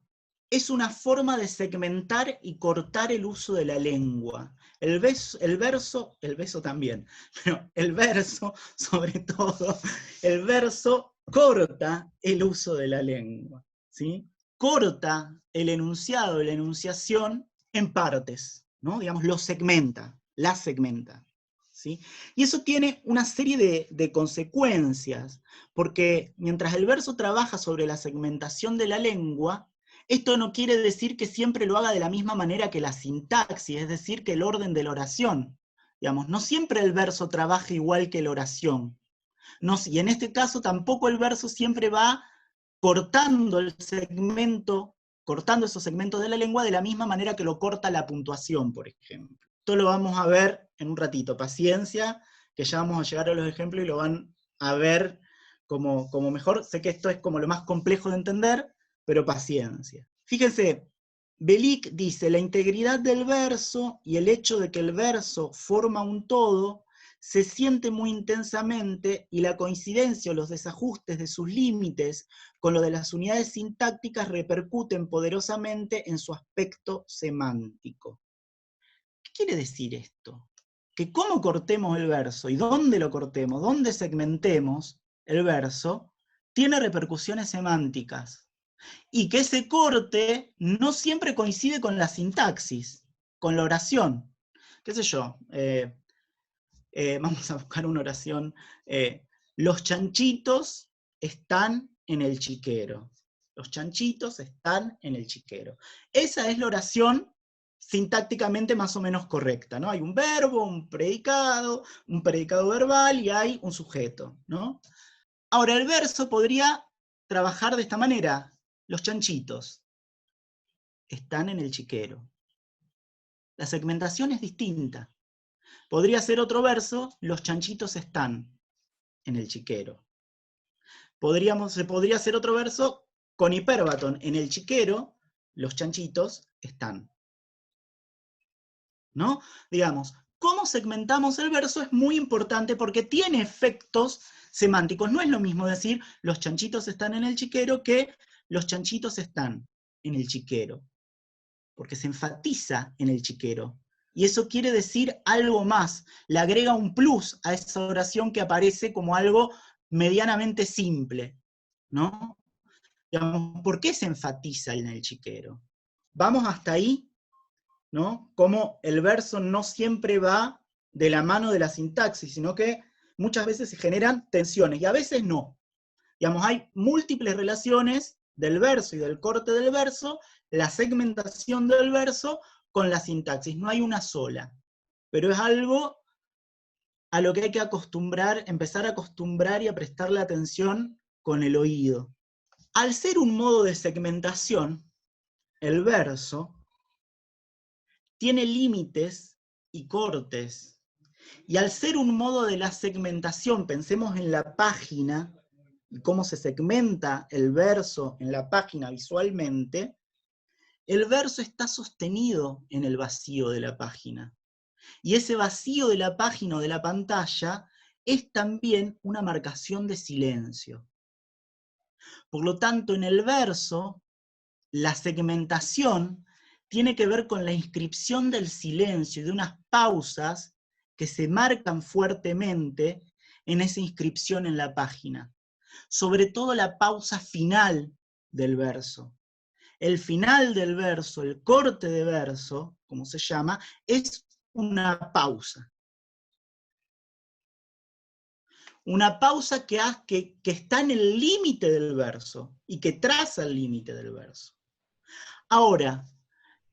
Speaker 1: es una forma de segmentar y cortar el uso de la lengua. El verso también, pero el verso, sobre todo, el verso corta el uso de la lengua, ¿sí? Corta el enunciado, la enunciación en partes, ¿no? Digamos, lo segmenta, la segmenta, ¿sí? Y eso tiene una serie de consecuencias, porque mientras el verso trabaja sobre la segmentación de la lengua, esto no quiere decir que siempre lo haga de la misma manera que la sintaxis, es decir, que el orden de la oración. Digamos, no siempre el verso trabaja igual que la oración. No, y en este caso tampoco el verso siempre va cortando esos segmentos de la lengua de la misma manera que lo corta la puntuación, por ejemplo. Esto lo vamos a ver en un ratito. Paciencia, que ya vamos a llegar a los ejemplos y lo van a ver como mejor. Sé que esto es como lo más complejo de entender, pero paciencia. Fíjense, Belic dice, la integridad del verso y el hecho de que el verso forma un todo se siente muy intensamente, y la coincidencia o los desajustes de sus límites con lo de las unidades sintácticas repercuten poderosamente en su aspecto semántico. ¿Qué quiere decir esto? Que cómo cortemos el verso y dónde lo cortemos, dónde segmentemos el verso, tiene repercusiones semánticas. Y que ese corte no siempre coincide con la sintaxis, con la oración. ¿Qué sé yo? Vamos a buscar una oración. Los chanchitos están en el chiquero. Los chanchitos están en el chiquero. Esa es la oración sintácticamente más o menos correcta, ¿no? Hay un verbo, un predicado verbal y hay un sujeto, ¿no? Ahora, el verso podría trabajar de esta manera. los chanchitos están en el chiquero. La segmentación es distinta. Podría ser otro verso, los chanchitos están en el chiquero. Se podría hacer otro verso con hipérbaton, en el chiquero, los chanchitos están. ¿No? Digamos, cómo segmentamos el verso es muy importante porque tiene efectos semánticos. No es lo mismo decir los chanchitos están en el chiquero que los chanchitos están en el chiquero. Porque se enfatiza en el chiquero. Y eso quiere decir algo más. Le agrega un plus a esa oración que aparece como algo medianamente simple. ¿No? Digamos, ¿por qué se enfatiza en el chiquero? Vamos hasta ahí, ¿no? Como el verso no siempre va de la mano de la sintaxis, sino que muchas veces se generan tensiones, y a veces no. Digamos, hay múltiples relaciones del verso y del corte del verso, la segmentación del verso con la sintaxis, no hay una sola. Pero es algo a lo que hay que acostumbrar, empezar a acostumbrar y a prestarle atención con el oído. Al ser un modo de segmentación, el verso tiene límites y cortes. Y al ser un modo de la segmentación, pensemos en la página, y cómo se segmenta el verso en la página visualmente, el verso está sostenido en el vacío de la página. Y ese vacío de la página o de la pantalla es también una marcación de silencio. Por lo tanto, en el verso, la segmentación tiene que ver con la inscripción del silencio y de unas pausas que se marcan fuertemente en esa inscripción en la página. Sobre todo la pausa final del verso. El final del verso, el corte de verso, como se llama, es una pausa. Una pausa que está en el límite del verso y que traza el límite del verso. Ahora,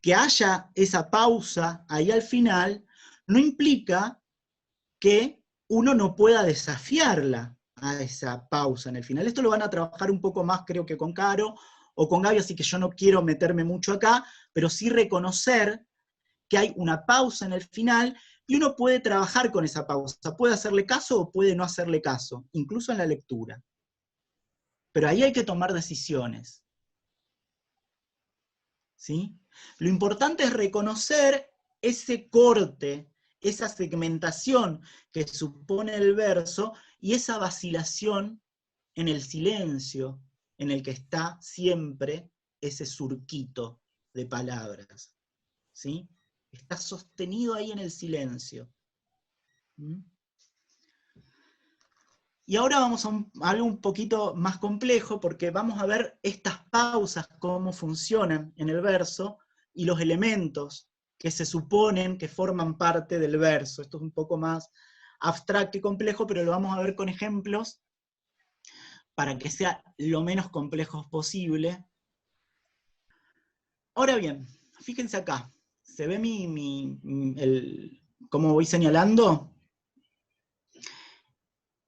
Speaker 1: que haya esa pausa ahí al final, no implica que uno no pueda desafiarla a esa pausa en el final. Esto lo van a trabajar un poco más, creo que con Caro o con Gaby, así que yo no quiero meterme mucho acá, pero sí reconocer que hay una pausa en el final y uno puede trabajar con esa pausa. Puede hacerle caso o puede no hacerle caso, incluso en la lectura. Pero ahí hay que tomar decisiones. ¿Sí? Lo importante es reconocer ese corte, esa segmentación que supone el verso y esa vacilación en el silencio en el que está siempre ese surquito de palabras. ¿Sí? Está sostenido ahí en el silencio. ¿Mm? Y ahora vamos a algo un poquito más complejo, porque vamos a ver estas pausas, cómo funcionan en el verso, y los elementos que se suponen que forman parte del verso. Esto es un poco más abstracto y complejo, pero lo vamos a ver con ejemplos, para que sea lo menos complejo posible. Ahora bien, fíjense acá. ¿Se ve cómo voy señalando?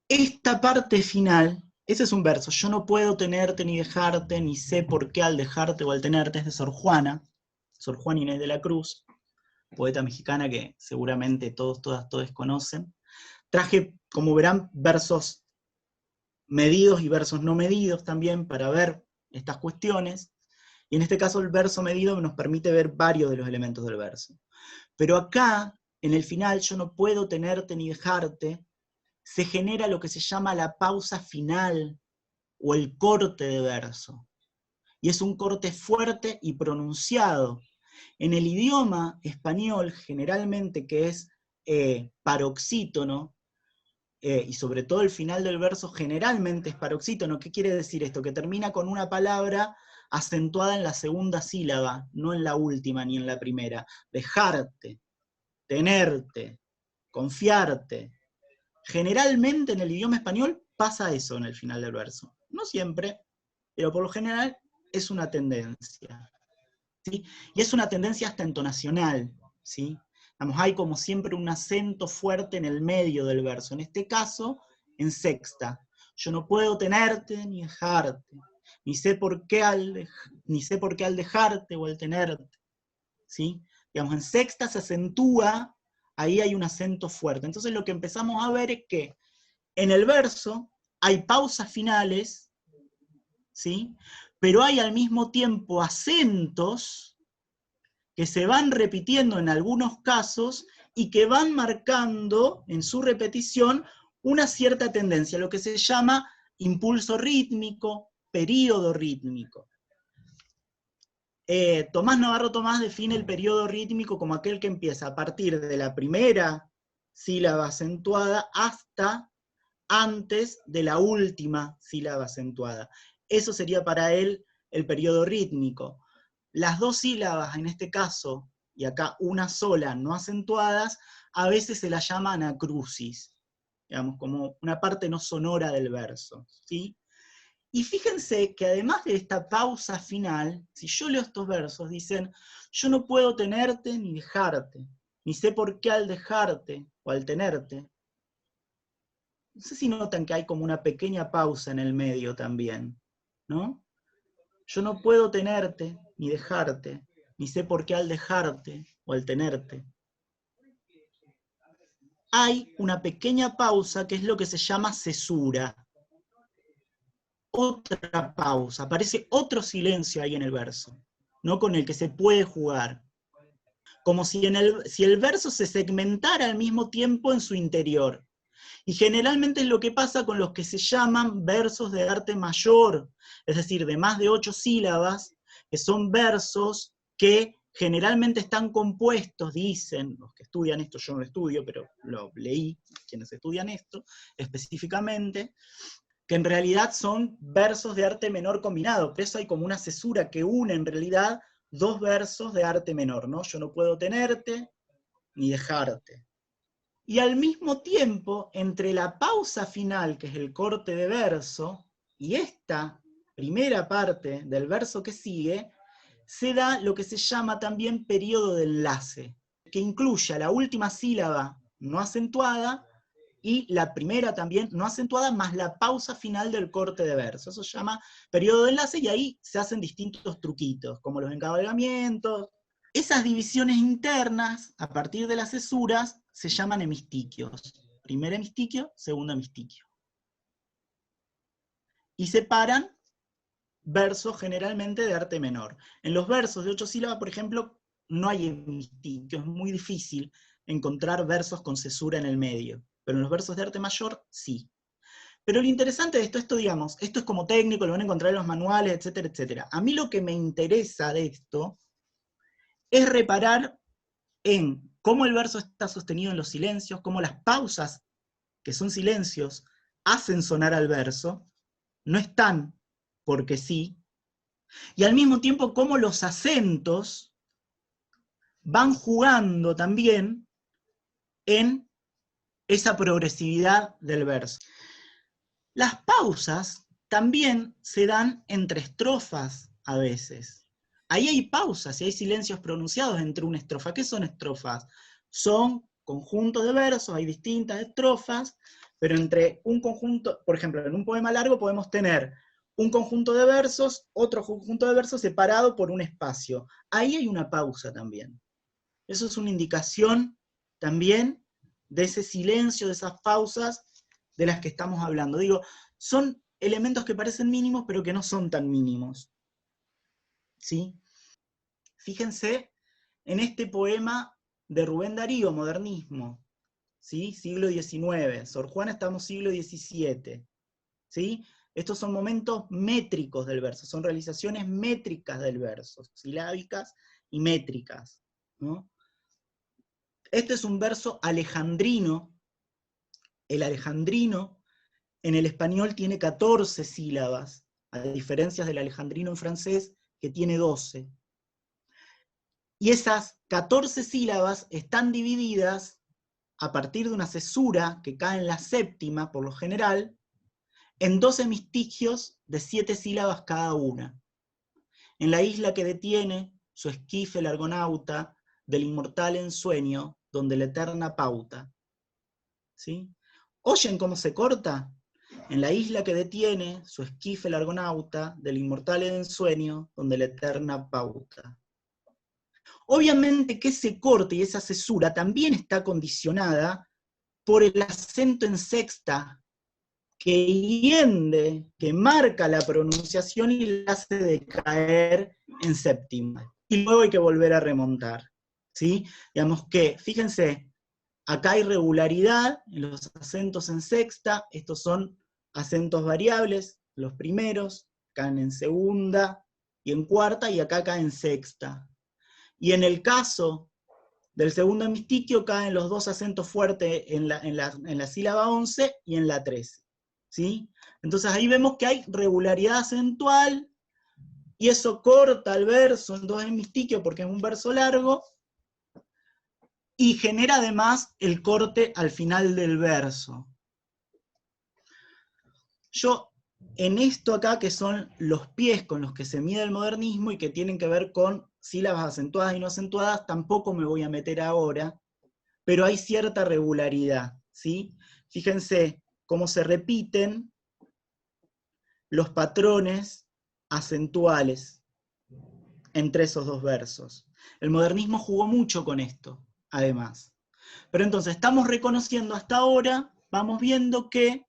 Speaker 1: Esta parte final, ese es un verso, yo no puedo tenerte ni dejarte, ni sé por qué al dejarte o al tenerte, es de Sor Juana Inés de la Cruz, poeta mexicana que seguramente todos conocen. Traje, como verán, versos medidos y versos no medidos también para ver estas cuestiones, y en este caso el verso medido nos permite ver varios de los elementos del verso. Pero acá, en el final, yo no puedo tenerte ni dejarte, se genera lo que se llama la pausa final, o el corte de verso. Y es un corte fuerte y pronunciado. En el idioma español, generalmente, que es paroxítono, y sobre todo el final del verso generalmente es paroxítono. ¿Qué quiere decir esto? Que termina con una palabra acentuada en la segunda sílaba, no en la última ni en la primera. Dejarte, tenerte, confiarte. Generalmente en el idioma español pasa eso en el final del verso. No siempre, pero por lo general es una tendencia. ¿Sí? Y es una tendencia hasta entonacional. ¿Sí? Hay como siempre un acento fuerte en el medio del verso. En este caso, en sexta. Yo no puedo tenerte ni dejarte. ni sé por qué al dejarte o al tenerte, ¿sí? Digamos, en sexta se acentúa, ahí hay un acento fuerte. Entonces lo que empezamos a ver es que en el verso hay pausas finales, ¿sí? Pero hay al mismo tiempo acentos que se van repitiendo en algunos casos y que van marcando en su repetición una cierta tendencia, lo que se llama impulso rítmico, período rítmico. Tomás Navarro Tomás define el período rítmico como aquel que empieza a partir de la primera sílaba acentuada hasta antes de la última sílaba acentuada. Eso sería para él el período rítmico. Las dos sílabas, en este caso, y acá una sola, no acentuadas, a veces se la llama anacrusis, digamos, como una parte no sonora del verso, ¿sí? Y fíjense que además de esta pausa final, si yo leo estos versos, dicen, yo no puedo tenerte ni dejarte, ni sé por qué al dejarte o al tenerte. No sé si notan que hay como una pequeña pausa en el medio también, ¿no? Yo no puedo tenerte ni dejarte, ni sé por qué al dejarte o al tenerte. Hay una pequeña pausa que es lo que se llama cesura. Otra pausa, aparece otro silencio ahí en el verso, ¿no? Con el que se puede jugar. Como si el verso se segmentara al mismo tiempo en su interior. Y generalmente es lo que pasa con los que se llaman versos de arte mayor, es decir, de más de 8 sílabas, que son versos que generalmente están compuestos, dicen los que estudian esto, yo no lo estudio, pero lo leí, quienes estudian esto específicamente, que en realidad son versos de arte menor combinado, por eso hay como una cesura que une en realidad dos versos de arte menor, ¿no? Yo no puedo tenerte ni dejarte. Y al mismo tiempo, entre la pausa final, que es el corte de verso, y esta primera parte del verso que sigue, se da lo que se llama también periodo de enlace, que incluye la última sílaba no acentuada y la primera también no acentuada, más la pausa final del corte de verso. Eso se llama periodo de enlace y ahí se hacen distintos truquitos, como los encabalgamientos. Esas divisiones internas, a partir de las cesuras, se llaman hemistiquios. Primer hemistiquio, segundo hemistiquio. Y separan versos generalmente de arte menor. En los versos de 8 sílabas, por ejemplo, no hay hemistiquio, es muy difícil encontrar versos con cesura en el medio. Pero en los versos de arte mayor, sí. Pero lo interesante de esto, digamos, esto es como técnico, lo van a encontrar en los manuales, etcétera, etcétera. A mí lo que me interesa de esto es reparar en cómo el verso está sostenido en los silencios, cómo las pausas, que son silencios, hacen sonar al verso, no están porque sí, y al mismo tiempo cómo los acentos van jugando también en esa progresividad del verso. Las pausas también se dan entre estrofas a veces. Ahí hay pausas y hay silencios pronunciados entre una estrofa. ¿Qué son estrofas? Son conjuntos de versos, hay distintas estrofas, pero entre un conjunto, por ejemplo, en un poema largo podemos tener un conjunto de versos, otro conjunto de versos separado por un espacio. Ahí hay una pausa también. Eso es una indicación también de ese silencio, de esas pausas de las que estamos hablando. Digo, son elementos que parecen mínimos, pero que no son tan mínimos. ¿Sí? Fíjense en este poema de Rubén Darío, Modernismo, ¿sí? Siglo XIX. Sor Juana estamos siglo XVII. ¿Sí? Estos son momentos métricos del verso, son realizaciones métricas del verso, silábicas y métricas, ¿no? Este es un verso alejandrino. El alejandrino en el español tiene 14 sílabas, a diferencia del alejandrino en francés, que tiene 12. Y esas 14 sílabas están divididas a partir de una cesura que cae en la séptima, por lo general, en 2 hemistigios de 7 sílabas cada una. En la isla que detiene su esquife el argonauta, del inmortal ensueño, donde la eterna pauta. ¿Sí? ¿Oyen cómo se corta? en la isla que detiene su esquife el argonauta, del inmortal ensueño, donde la eterna pauta. Obviamente que ese corte y esa cesura también está condicionada por el acento en sexta, que hiende, que marca la pronunciación y la hace decaer en séptima. Y luego hay que volver a remontar, ¿sí? Digamos que, fíjense, acá hay regularidad en los acentos en sexta, estos son acentos variables, los primeros, caen en segunda y en cuarta, y acá caen en sexta. Y en el caso del segundo hemistiquio caen los dos acentos fuertes en la sílaba 11 y en la 13. ¿Sí? Entonces ahí vemos que hay regularidad acentual, y eso corta el verso en dos hemistiquios porque es un verso largo, y genera además el corte al final del verso. Yo, en esto acá, que son los pies con los que se mide el modernismo y que tienen que ver con sílabas acentuadas y no acentuadas, tampoco me voy a meter ahora, pero hay cierta regularidad, ¿sí? Fíjense cómo se repiten los patrones acentuales entre esos dos versos. El modernismo jugó mucho con esto, además. Pero entonces estamos reconociendo hasta ahora, vamos viendo que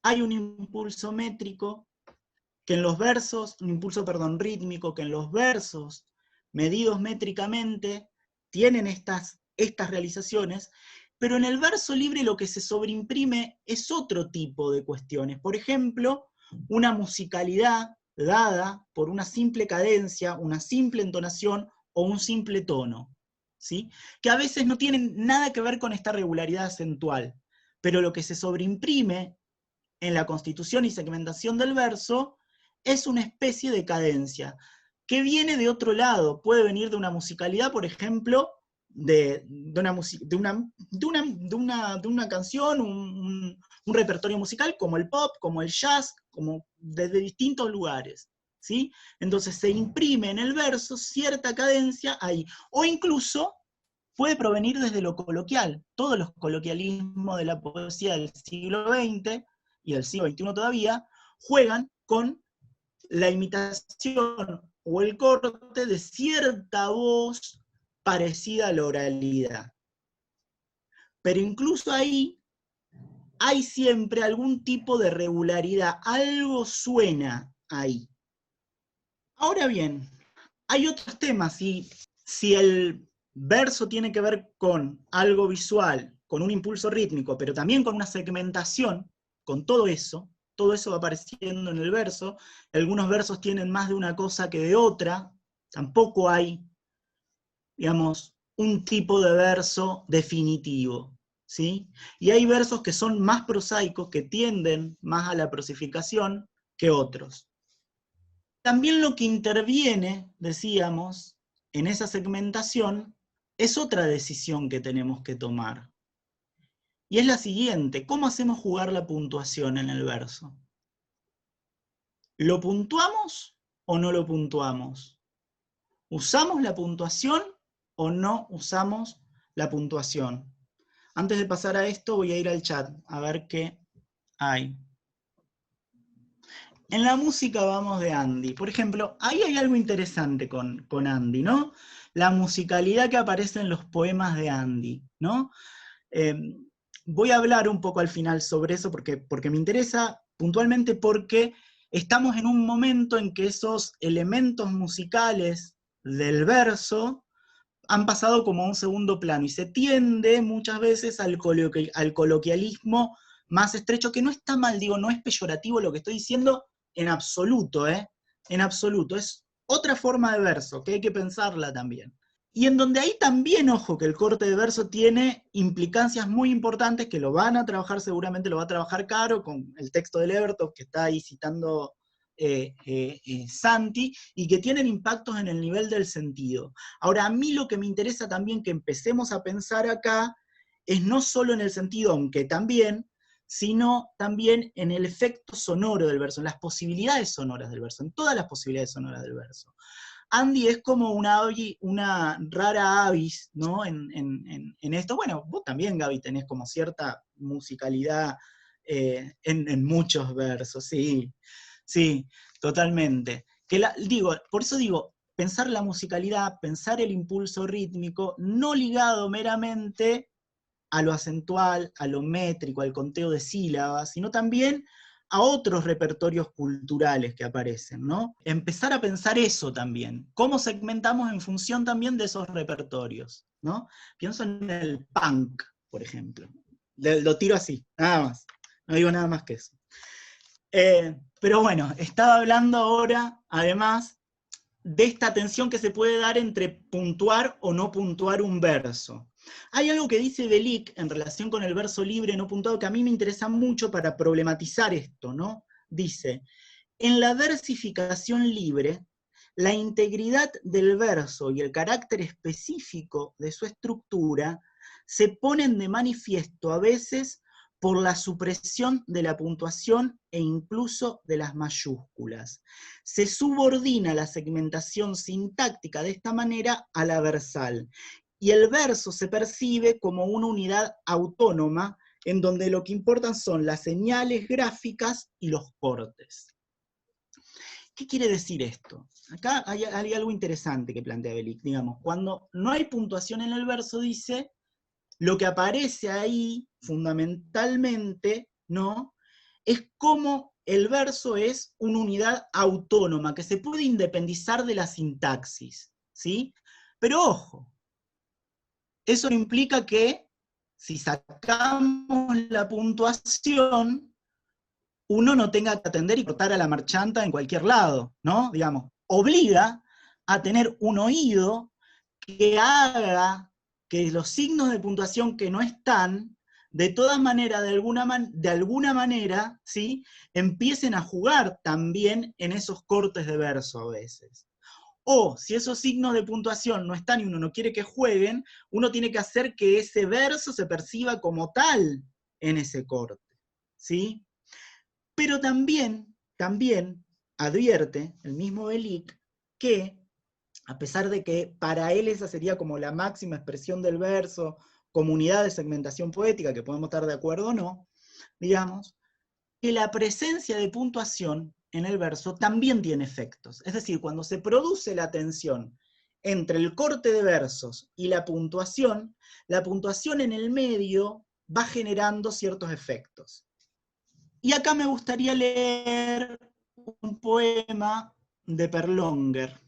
Speaker 1: hay un impulso métrico, que en los versos, un impulso, perdón, rítmico, que en los versos medidos métricamente tienen estas realizaciones, pero en el verso libre lo que se sobreimprime es otro tipo de cuestiones. Por ejemplo, una musicalidad dada por una simple cadencia, una simple entonación o un simple tono, ¿sí? Que a veces no tienen nada que ver con esta regularidad acentual, pero lo que se sobreimprime en la constitución y segmentación del verso es una especie de cadencia, que viene de otro lado, puede venir de una musicalidad, por ejemplo, de una canción, un repertorio musical, como el pop, como el jazz, como desde distintos lugares, ¿sí? Entonces se imprime en el verso cierta cadencia ahí, o incluso puede provenir desde lo coloquial. Todos los coloquialismos de la poesía del siglo XX, y del siglo XXI todavía, juegan con la imitación o el corte de cierta voz parecida a la oralidad. Pero incluso ahí hay siempre algún tipo de regularidad, algo suena ahí. Ahora bien, hay otros temas, y si el verso tiene que ver con algo visual, con un impulso rítmico, pero también con una segmentación, con todo eso va apareciendo en el verso. Algunos versos tienen más de una cosa que de otra, tampoco hay, digamos, un tipo de verso definitivo, ¿sí? Y hay versos que son más prosaicos, que tienden más a la prosificación que otros. También lo que interviene, decíamos, en esa segmentación, es otra decisión que tenemos que tomar. Y es la siguiente: ¿cómo hacemos jugar la puntuación en el verso? ¿Lo puntuamos o no lo puntuamos? ¿Usamos la puntuación o no usamos la puntuación? Antes de pasar a esto, voy a ir al chat a ver qué hay. En la música vamos de Andy. Por ejemplo, ahí hay algo interesante con Andy, ¿no? La musicalidad que aparece en los poemas de Andy, ¿no? Voy a hablar un poco al final sobre eso porque me interesa puntualmente, porque estamos en un momento en que esos elementos musicales del verso han pasado como a un segundo plano, y se tiende muchas veces al coloquialismo más estrecho, que no está mal, digo, no es peyorativo lo que estoy diciendo en absoluto, en absoluto, es otra forma de verso, que hay que pensarla también. Y en donde ahí también, ojo, que el corte de verso tiene implicancias muy importantes, que lo van a trabajar, seguramente lo va a trabajar Caro, con el texto de Levertov que está ahí citando Santi, y que tienen impactos en el nivel del sentido. Ahora, a mí lo que me interesa también que empecemos a pensar acá es no solo en el sentido, aunque también, sino también en el efecto sonoro del verso, en las posibilidades sonoras del verso, en todas las posibilidades sonoras del verso. Andy es como una rara avis, ¿no? En esto. Bueno, vos también, Gaby, tenés como cierta musicalidad en muchos versos, sí, sí, totalmente. Por eso digo, pensar la musicalidad, pensar el impulso rítmico, no ligado meramente a lo acentual, a lo métrico, al conteo de sílabas, sino también a otros repertorios culturales que aparecen, ¿no? Empezar a pensar eso también, cómo segmentamos en función también de esos repertorios, ¿no? Pienso en el punk, por ejemplo. Lo tiro así, nada más. No digo nada más que eso. Pero bueno, estaba hablando ahora, además, de esta tensión que se puede dar entre puntuar o no puntuar un verso. Hay algo que dice Belic en relación con el verso libre no puntuado que a mí me interesa mucho para problematizar esto, ¿no? Dice, en la versificación libre, la integridad del verso y el carácter específico de su estructura se ponen de manifiesto a veces por la supresión de la puntuación e incluso de las mayúsculas. Se subordina la segmentación sintáctica de esta manera a la versal, y el verso se percibe como una unidad autónoma en donde lo que importan son las señales gráficas y los cortes. ¿Qué quiere decir esto? Acá hay algo interesante que plantea Belic, digamos, cuando no hay puntuación en el verso, dice, lo que aparece ahí, fundamentalmente, ¿no? Es como el verso es una unidad autónoma, que se puede independizar de la sintaxis, ¿sí? Pero ojo, eso implica que si sacamos la puntuación, uno no tenga que atender y cortar a la marchanta en cualquier lado, ¿no? Digamos, obliga a tener un oído que haga que los signos de puntuación que no están, de todas maneras, de alguna manera, ¿sí?, empiecen a jugar también en esos cortes de verso a veces. O, si esos signos de puntuación no están y uno no quiere que jueguen, uno tiene que hacer que ese verso se perciba como tal en ese corte, ¿sí? Pero también advierte el mismo Belic que, a pesar de que para él esa sería como la máxima expresión del verso, como unidad de segmentación poética, que podemos estar de acuerdo o no, digamos, que la presencia de puntuación en el verso también tiene efectos. Es decir, cuando se produce la tensión entre el corte de versos y la puntuación en el medio va generando ciertos efectos. Y acá me gustaría leer un poema de Perlonger.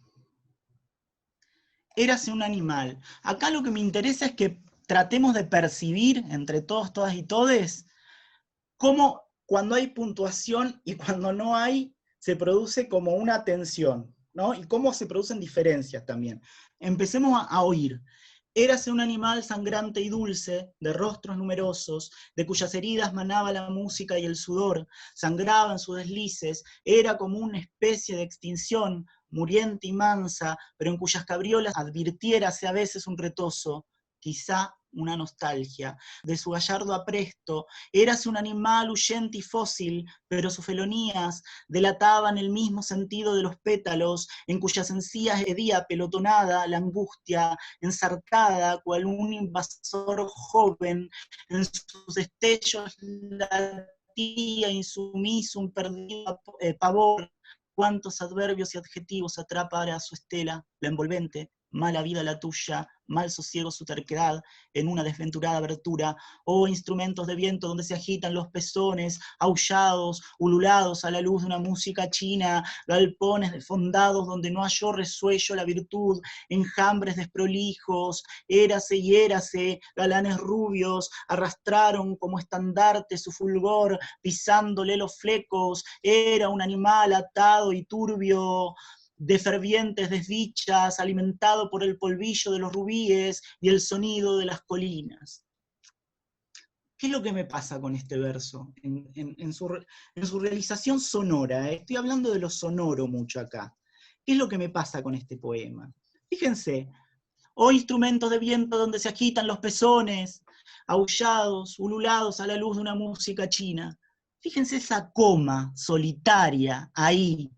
Speaker 1: Érase un animal. Acá lo que me interesa es que tratemos de percibir entre todos, todas y todes, cómo cuando hay puntuación y cuando no hay, se produce como una tensión, ¿no? Y cómo se producen diferencias también. Empecemos a oír. Érase un animal sangrante y dulce, de rostros numerosos, de cuyas heridas manaba la música y el sudor, sangraba en sus deslices, era como una especie de extinción, muriente y mansa, pero en cuyas cabriolas advirtiérase a veces un retozo, quizá una nostalgia, de su gallardo apresto. Érase un animal huyente y fósil, pero sus felonías delataban el mismo sentido de los pétalos, en cuyas encías hedía pelotonada la angustia, ensartada cual un invasor joven, en sus destellos latía insumiso un perdido pavor. Cuántos adverbios y adjetivos atrapa a su estela, la envolvente, mala vida la tuya, mal sosiego su terquedad, en una desventurada abertura, oh instrumentos de viento donde se agitan los pezones, aullados, ululados a la luz de una música china, galpones desfondados donde no halló resuello la virtud, enjambres desprolijos, érase y érase, galanes rubios, arrastraron como estandarte su fulgor, pisándole los flecos, era un animal atado y turbio, de fervientes desdichas, alimentado por el polvillo de los rubíes y el sonido de las colinas. ¿Qué es lo que me pasa con este verso? En su realización sonora, estoy hablando de lo sonoro mucho acá. ¿Qué es lo que me pasa con este poema? Fíjense, oh instrumentos de viento donde se agitan los pezones, aullados, ululados a la luz de una música china. Fíjense esa coma solitaria ahí,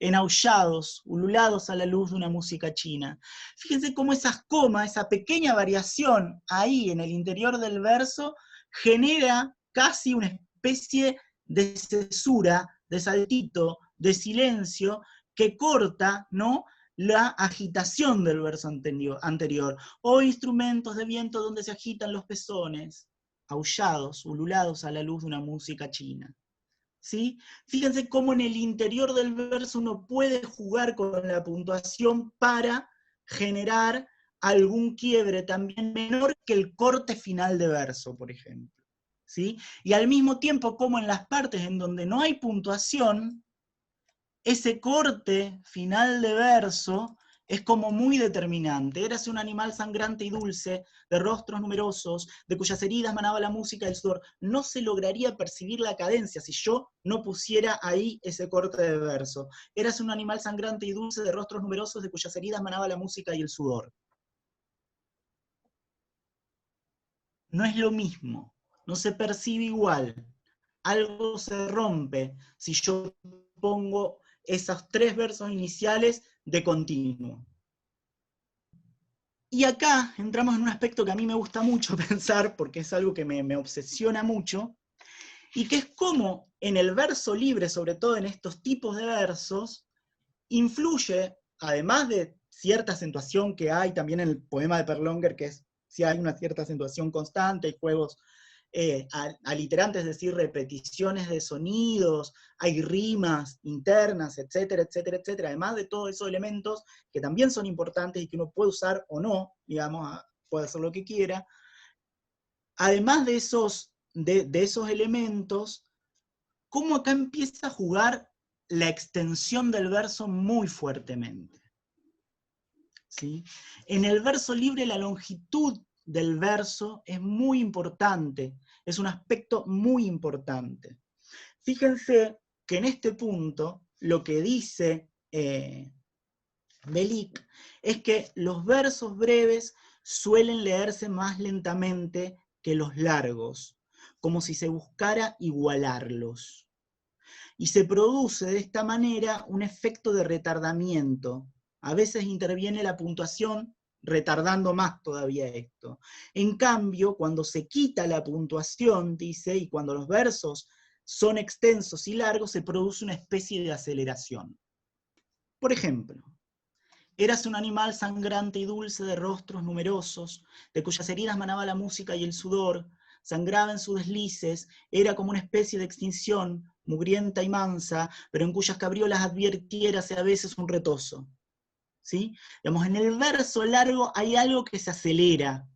Speaker 1: en aullados, ululados a la luz de una música china. Fíjense cómo esas comas, esa pequeña variación ahí en el interior del verso, genera casi especie de cesura, de saltito, de silencio, que corta, ¿no?, la agitación del verso anterior, o instrumentos de viento donde se agitan los pezones, aullados, ululados a la luz de una música china. ¿Sí? Fíjense cómo en el interior del verso uno puede jugar con la puntuación para generar algún quiebre también menor que el corte final de verso, por ejemplo. ¿Sí? Y al mismo tiempo, como en las partes en donde no hay puntuación, ese corte final de verso es como muy determinante. Érase un animal sangrante y dulce, de rostros numerosos, de cuyas heridas manaba la música del sudor. No se lograría percibir la cadencia si yo no pusiera ahí ese corte de verso. Érase un animal sangrante y dulce, de rostros numerosos, de cuyas heridas manaba la música y el sudor. No es lo mismo, no se percibe igual. Algo se rompe si yo pongo esos 3 versos iniciales de continuo. Y acá entramos en un aspecto que a mí me gusta mucho pensar, porque es algo que me obsesiona mucho, y que es cómo en el verso libre, sobre todo en estos tipos de versos, influye, además de cierta acentuación que hay también en el poema de Perlonger, que es si hay una cierta acentuación constante, hay juegos aliterantes, es decir, repeticiones de sonidos, hay rimas internas, etcétera, etcétera, etcétera, además de todos esos elementos que también son importantes y que uno puede usar o no, digamos, puede hacer lo que quiera. Además de esos elementos, cómo acá empieza a jugar la extensión del verso muy fuertemente. ¿Sí? En el verso libre la longitud del verso es muy importante, es un aspecto muy importante. Fíjense que en este punto lo que dice Bellick es que los versos breves suelen leerse más lentamente que los largos, como si se buscara igualarlos. Y se produce de esta manera un efecto de retardamiento. A veces interviene la puntuación retardando más todavía esto. En cambio, cuando se quita la puntuación, dice, y cuando los versos son extensos y largos, se produce una especie de aceleración. Por ejemplo, érase un animal sangrante y dulce, de rostros numerosos, de cuyas heridas manaba la música y el sudor, sangraba en sus deslices, era como una especie de extinción, mugrienta y mansa, pero en cuyas cabriolas advirtiérase a veces un retozo. ¿Sí? Digamos, en el verso largo hay algo que se acelera.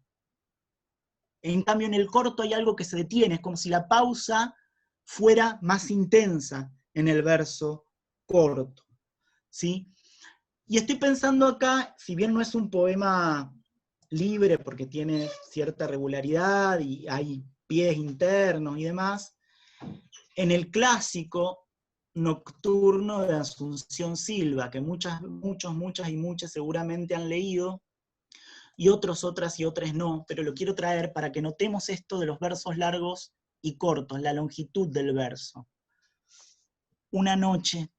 Speaker 1: En cambio, en el corto hay algo que se detiene, es como si la pausa fuera más intensa en el verso corto. ¿Sí? Y estoy pensando acá, si bien no es un poema libre porque tiene cierta regularidad y hay pies internos y demás, en el clásico Nocturno de Asunción Silva, que muchas y muchas seguramente han leído, y otras y otras no, pero lo quiero traer para que notemos esto de los versos largos y cortos, la longitud del verso. Una noche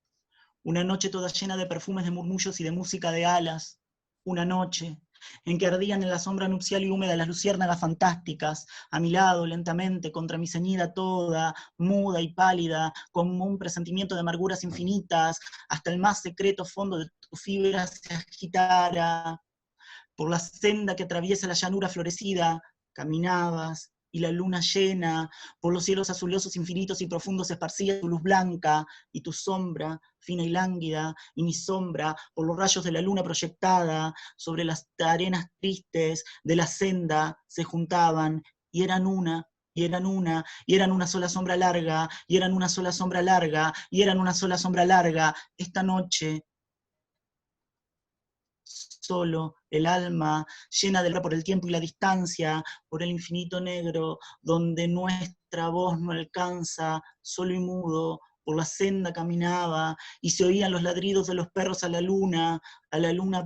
Speaker 1: toda llena de perfumes, de murmullos y de música de alas, una noche en que ardían en la sombra nupcial y húmeda las luciérnagas fantásticas, a mi lado, lentamente, contra mi ceñida toda, muda y pálida, como un presentimiento de amarguras infinitas, hasta el más secreto fondo de tu fibra se agitara. Por la senda que atraviesa la llanura florecida, caminabas, y la luna llena, por los cielos azulosos infinitos y profundos esparcía tu luz blanca, y tu sombra, fina y lánguida, y mi sombra, por los rayos de la luna proyectada, sobre las arenas tristes de la senda, se juntaban, y eran una, y eran una, y eran una sola sombra larga, y eran una sola sombra larga, y eran una sola sombra larga. Esta noche, solo, el alma, llena de por el tiempo y la distancia, por el infinito negro, donde nuestra voz no alcanza, solo y mudo, por la senda caminaba, y se oían los ladridos de los perros a la luna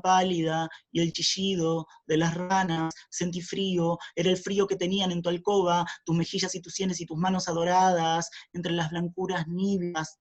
Speaker 1: pálida, y el chillido de las ranas. Sentí frío, era el frío que tenían en tu alcoba, tus mejillas y tus sienes y tus manos adoradas, entre las blancuras níveas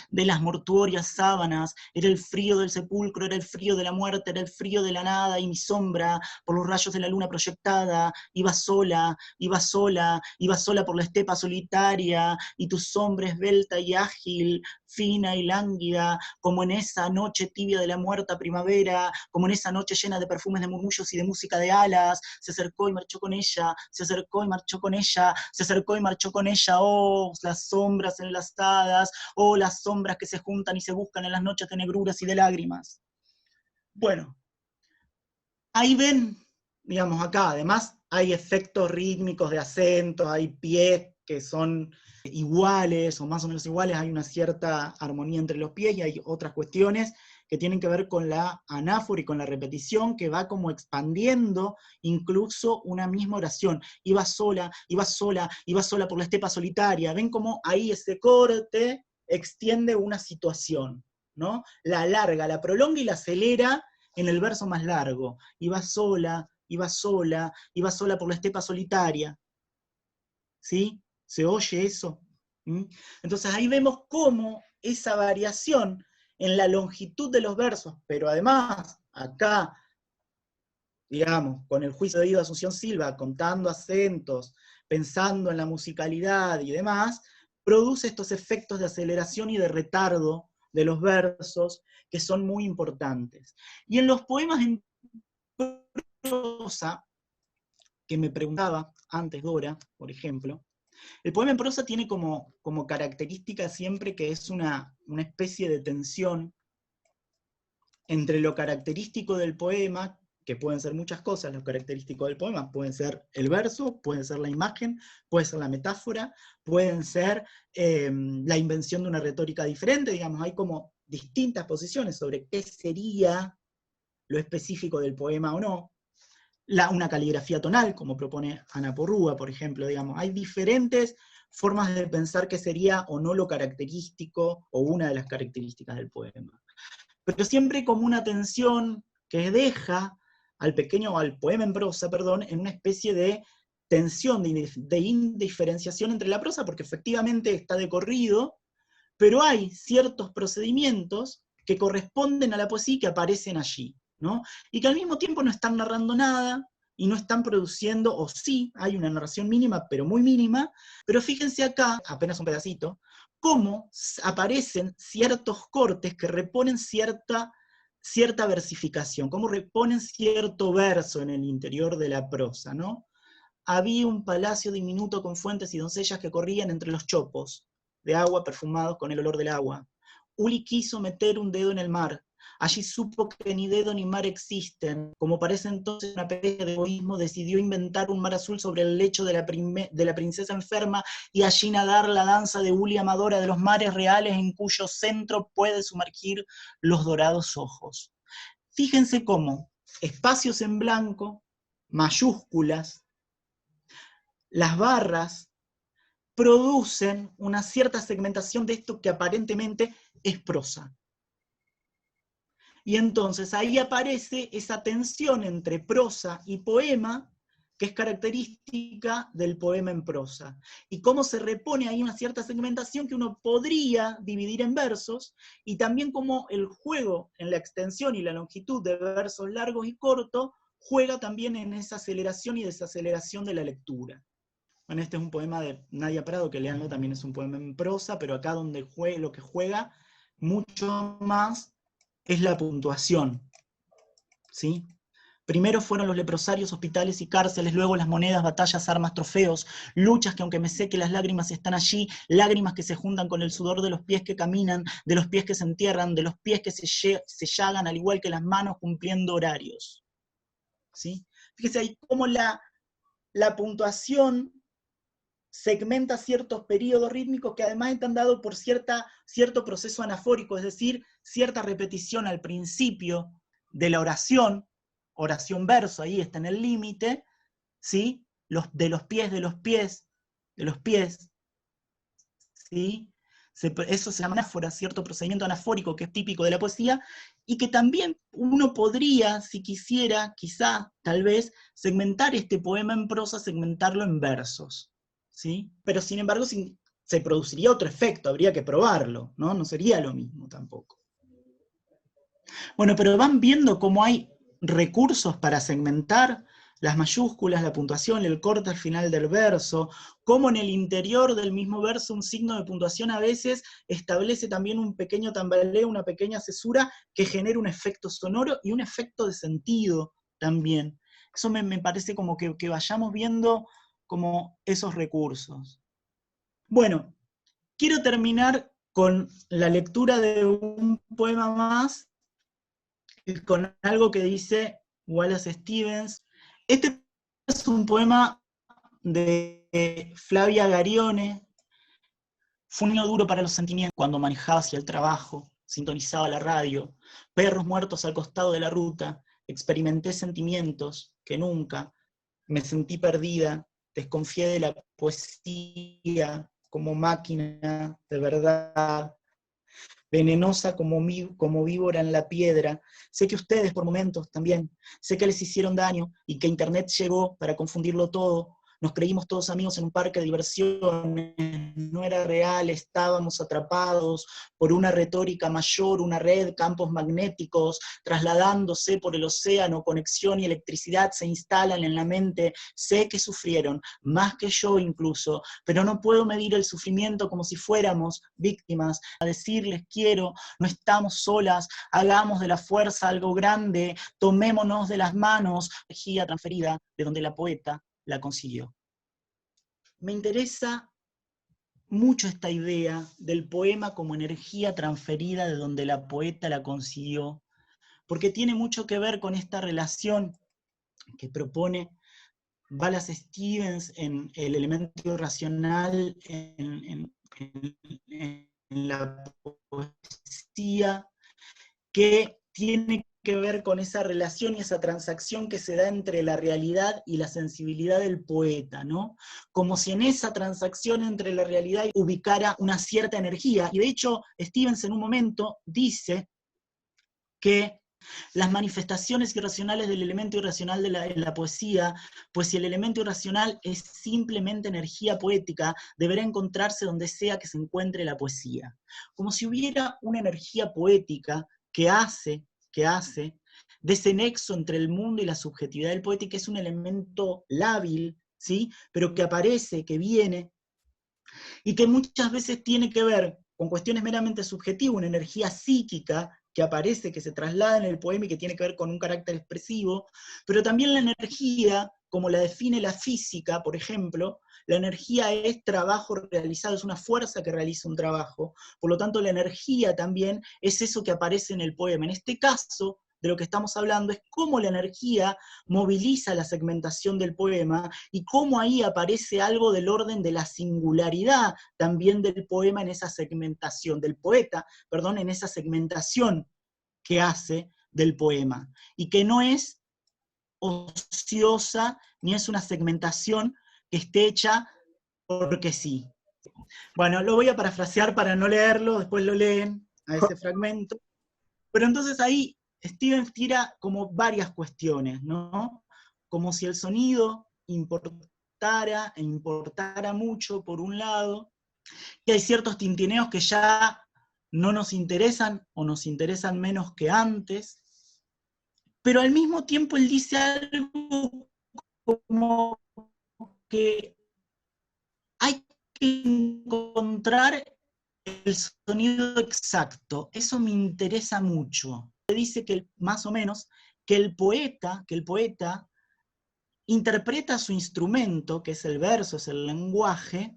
Speaker 1: de las mortuorias sábanas, era el frío del sepulcro, era el frío de la muerte, era el frío de la nada, y mi sombra, por los rayos de la luna proyectada, iba sola, iba sola, iba sola por la estepa solitaria, y tu sombra esbelta y ágil, fina y lánguida, como en esa noche tibia de la muerta primavera, como en esa noche llena de perfumes de murmullos y de música de alas, se acercó y marchó con ella, se acercó y marchó con ella, se acercó y marchó con ella, oh, las sombras enlazadas, oh, las sombras que se juntan y se buscan en las noches de negruras y de lágrimas. Bueno, ahí ven, digamos acá, además hay efectos rítmicos de acentos, hay pies que son iguales o más o menos iguales, hay una cierta armonía entre los pies y hay otras cuestiones que tienen que ver con la anáfora y con la repetición que va como expandiendo incluso una misma oración. Iba sola, iba sola, iba sola por la estepa solitaria. Ven cómo ahí ese corte extiende una situación, ¿no? La alarga, la prolonga y la acelera en el verso más largo. Iba sola, iba sola, iba sola por la estepa solitaria. ¿Sí? ¿Se oye eso? ¿Mm? Entonces ahí vemos cómo esa variación en la longitud de los versos, pero además acá, digamos, con el juicio de oído de Asunción Silva, contando acentos, pensando en la musicalidad y demás, produce estos efectos de aceleración y de retardo de los versos que son muy importantes. Y en los poemas en prosa, que me preguntaba antes Dora, por ejemplo, el poema en prosa tiene como característica siempre que es una especie de tensión entre lo característico del poema, que pueden ser muchas cosas, lo característico del poema, pueden ser el verso, puede ser la imagen, puede ser la metáfora, pueden ser la invención de una retórica diferente, digamos, hay como distintas posiciones sobre qué sería lo específico del poema o no. Una caligrafía tonal, como propone Ana Porrúa, por ejemplo, digamos, hay diferentes formas de pensar qué sería o no lo característico, o una de las características del poema. Pero siempre como una tensión que deja al poema en prosa, perdón, en una especie de tensión, de indiferenciación entre la prosa, porque efectivamente está de corrido, pero hay ciertos procedimientos que corresponden a la poesía y que aparecen allí, ¿no? Y que al mismo tiempo no están narrando nada, y no están produciendo, o sí, hay una narración mínima, pero muy mínima, pero fíjense acá, apenas un pedacito, cómo aparecen ciertos cortes que reponen cierta versificación, cómo reponen cierto verso en el interior de la prosa, ¿no? Había un palacio diminuto con fuentes y doncellas que corrían entre los chopos de agua perfumados con el olor del agua. Uli quiso meter un dedo en el mar. Allí supo que ni dedo ni mar existen. Como parece entonces una pelea de egoísmo, decidió inventar un mar azul sobre el lecho de la princesa enferma y allí nadar la danza de Uli amadora de los mares reales en cuyo centro puede sumergir los dorados ojos. Fíjense cómo espacios en blanco, mayúsculas, las barras producen una cierta segmentación de esto que aparentemente es prosa. Y entonces ahí aparece esa tensión entre prosa y poema, que es característica del poema en prosa. Y cómo se repone ahí una cierta segmentación que uno podría dividir en versos, y también cómo el juego en la extensión y la longitud de versos largos y cortos juega también en esa aceleración y desaceleración de la lectura. Bueno, este es un poema de Nadia Prado, que leanlo, también es un poema en prosa, pero acá donde lo que juega mucho más es la puntuación, ¿sí? Primero fueron los leprosarios, hospitales y cárceles, luego las monedas, batallas, armas, trofeos, luchas que aunque me seque las lágrimas están allí, lágrimas que se juntan con el sudor de los pies que caminan, de los pies que se entierran, de los pies que se llagan, al igual que las manos cumpliendo horarios, ¿sí? Fíjese ahí cómo la puntuación segmenta ciertos periodos rítmicos que además están dados por cierto proceso anafórico, es decir, cierta repetición al principio de la oración verso, ahí está en el límite, ¿sí? De los pies, ¿sí? Eso se llama anáfora, cierto procedimiento anafórico que es típico de la poesía, y que también uno podría, si quisiera, quizá, tal vez, segmentar este poema en prosa, segmentarlo en versos, ¿sí? Pero sin embargo, se produciría otro efecto, habría que probarlo, ¿no? No sería lo mismo tampoco. Bueno, pero van viendo cómo hay recursos para segmentar las mayúsculas, la puntuación, el corte al final del verso, cómo en el interior del mismo verso un signo de puntuación a veces establece también un pequeño tambaleo, una pequeña cesura que genera un efecto sonoro y un efecto de sentido también. Eso me parece como que vayamos viendo como esos recursos. Bueno, quiero terminar con la lectura de un poema más, con algo que dice Wallace Stevens. Este es un poema de Flavia Garione. Fue un año duro para los sentimientos cuando manejaba hacia el trabajo, sintonizaba la radio, perros muertos al costado de la ruta, experimenté sentimientos que nunca, me sentí perdida, desconfié de la poesía como máquina de verdad, venenosa como víbora en la piedra. Sé que ustedes por momentos también, sé que les hicieron daño y que internet llegó para confundirlo todo. Nos creímos todos amigos en un parque de diversiones, no era real, estábamos atrapados por una retórica mayor, una red, campos magnéticos, trasladándose por el océano, conexión y electricidad se instalan en la mente. Sé que sufrieron, más que yo incluso, pero no puedo medir el sufrimiento como si fuéramos víctimas. A decirles quiero, no estamos solas, hagamos de la fuerza algo grande, tomémonos de las manos, energía transferida de donde la poeta la consiguió. Me interesa mucho esta idea del poema como energía transferida de donde la poeta la consiguió, porque tiene mucho que ver con esta relación que propone Wallace Stevens en el elemento irracional, en la poesía, que tiene que ver con esa relación y esa transacción que se da entre la realidad y la sensibilidad del poeta, ¿no? Como si en esa transacción entre la realidad ubicara una cierta energía. Y de hecho, Stevens en un momento dice que las manifestaciones irracionales del elemento irracional en la poesía, pues si el elemento irracional es simplemente energía poética, deberá encontrarse donde sea que se encuentre la poesía. Como si hubiera una energía poética que hace de ese nexo entre el mundo y la subjetividad del poeta, que es un elemento lábil, ¿sí? Pero que aparece, que viene, y que muchas veces tiene que ver con cuestiones meramente subjetivas, una energía psíquica que aparece, que se traslada en el poema y que tiene que ver con un carácter expresivo, pero también la energía, como la define la física, por ejemplo, la energía es trabajo realizado, es una fuerza que realiza un trabajo, por lo tanto la energía también es eso que aparece en el poema. En este caso, de lo que estamos hablando es cómo la energía moviliza la segmentación del poema y cómo ahí aparece algo del orden de la singularidad también del poema en esa segmentación, del poeta, perdón, en esa segmentación que hace del poema, y que no es ociosa ni es una segmentación que esté hecha porque sí. Bueno, lo voy a parafrasear para no leerlo, después lo leen a ese fragmento, pero entonces ahí Stevens tira como varias cuestiones, ¿no? Como si el sonido importara mucho, por un lado, que hay ciertos tintineos que ya no nos interesan o nos interesan menos que antes, pero al mismo tiempo él dice algo como que hay que encontrar el sonido exacto. Eso me interesa mucho. Dice que más o menos que el poeta interpreta su instrumento, que es el verso, es el lenguaje,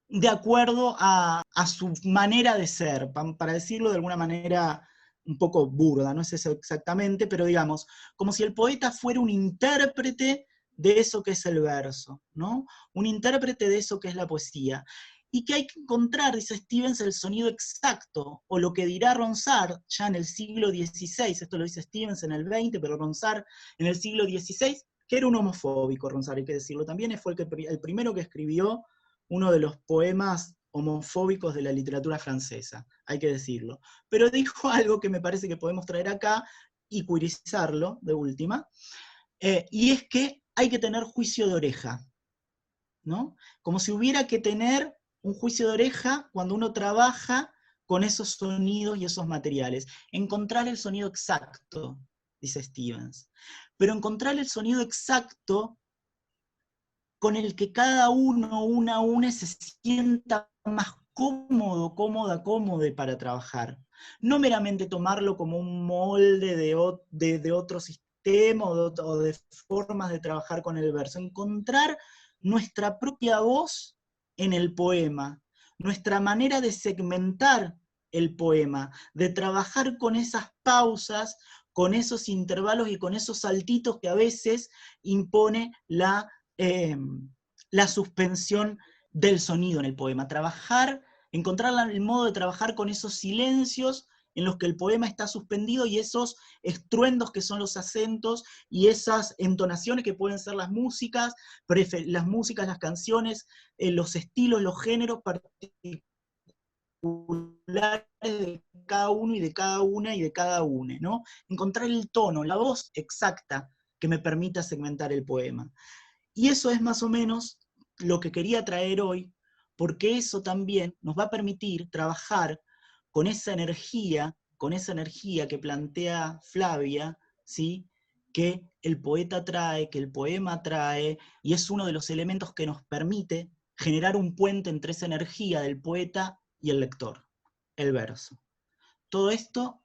Speaker 1: de acuerdo a su manera de ser, para decirlo de alguna manera un poco burda, no es eso exactamente, pero digamos, como si el poeta fuera un intérprete de eso que es el verso, ¿no? Un intérprete de eso que es la poesía. Y que hay que encontrar, dice Stevens, el sonido exacto, o lo que dirá Ronsard ya en el siglo XVI, esto lo dice Stevens en el XX, pero Ronsard en el siglo XVI, que era un homofóbico, Ronsard, hay que decirlo también, fue el primero que escribió uno de los poemas homofóbicos de la literatura francesa, hay que decirlo. Pero dijo algo que me parece que podemos traer acá y cuirizarlo, de última, y es que hay que tener juicio de oreja, ¿no? Como si hubiera que tener un juicio de oreja cuando uno trabaja con esos sonidos y esos materiales. Encontrar el sonido exacto, dice Stevens. Pero encontrar el sonido exacto con el que cada uno, una, se sienta más cómodo, cómode para trabajar. No meramente tomarlo como un molde de otro sistema o de formas de trabajar con el verso. Encontrar nuestra propia voz en el poema, nuestra manera de segmentar el poema, de trabajar con esas pausas, con esos intervalos y con esos saltitos que a veces impone la suspensión del sonido en el poema. Encontrar el modo de trabajar con esos silencios en los que el poema está suspendido y esos estruendos que son los acentos y esas entonaciones que pueden ser las músicas, las canciones, los estilos, los géneros particulares de cada uno y de cada una y de cada una, ¿no? Encontrar el tono, la voz exacta que me permita segmentar el poema. Y eso es más o menos lo que quería traer hoy, porque eso también nos va a permitir trabajar con esa energía que plantea Flavia, ¿sí? Que el poeta trae, que el poema trae, y es uno de los elementos que nos permite generar un puente entre esa energía del poeta y el lector, el verso. Todo esto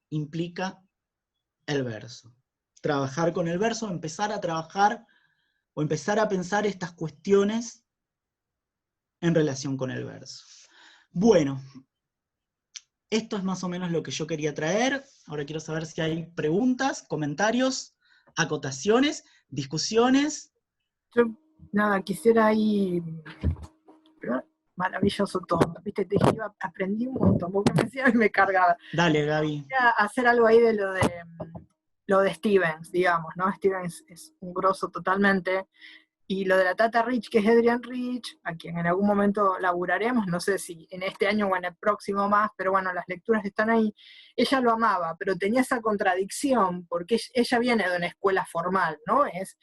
Speaker 1: implica el verso. Trabajar con el verso, empezar a trabajar o empezar a pensar estas cuestiones en relación con el verso. Bueno, esto es más o menos lo que yo quería traer. Ahora quiero saber si hay preguntas, comentarios, acotaciones, discusiones.
Speaker 6: Yo, nada, quisiera ahí, maravilloso todo, viste, te dije, aprendí un montón, porque me decía y me cargaba.
Speaker 1: Dale, Gaby.
Speaker 6: Quería hacer algo ahí de lo de Stevens, digamos, ¿no? Stevens es un grosso totalmente, y lo de la Tata Rich, que es Adrienne Rich, a quien en algún momento laburaremos, no sé si en este año o en el próximo más, pero bueno, las lecturas están ahí. Ella lo amaba, pero tenía esa contradicción, porque ella viene de una escuela formal, ¿no? Es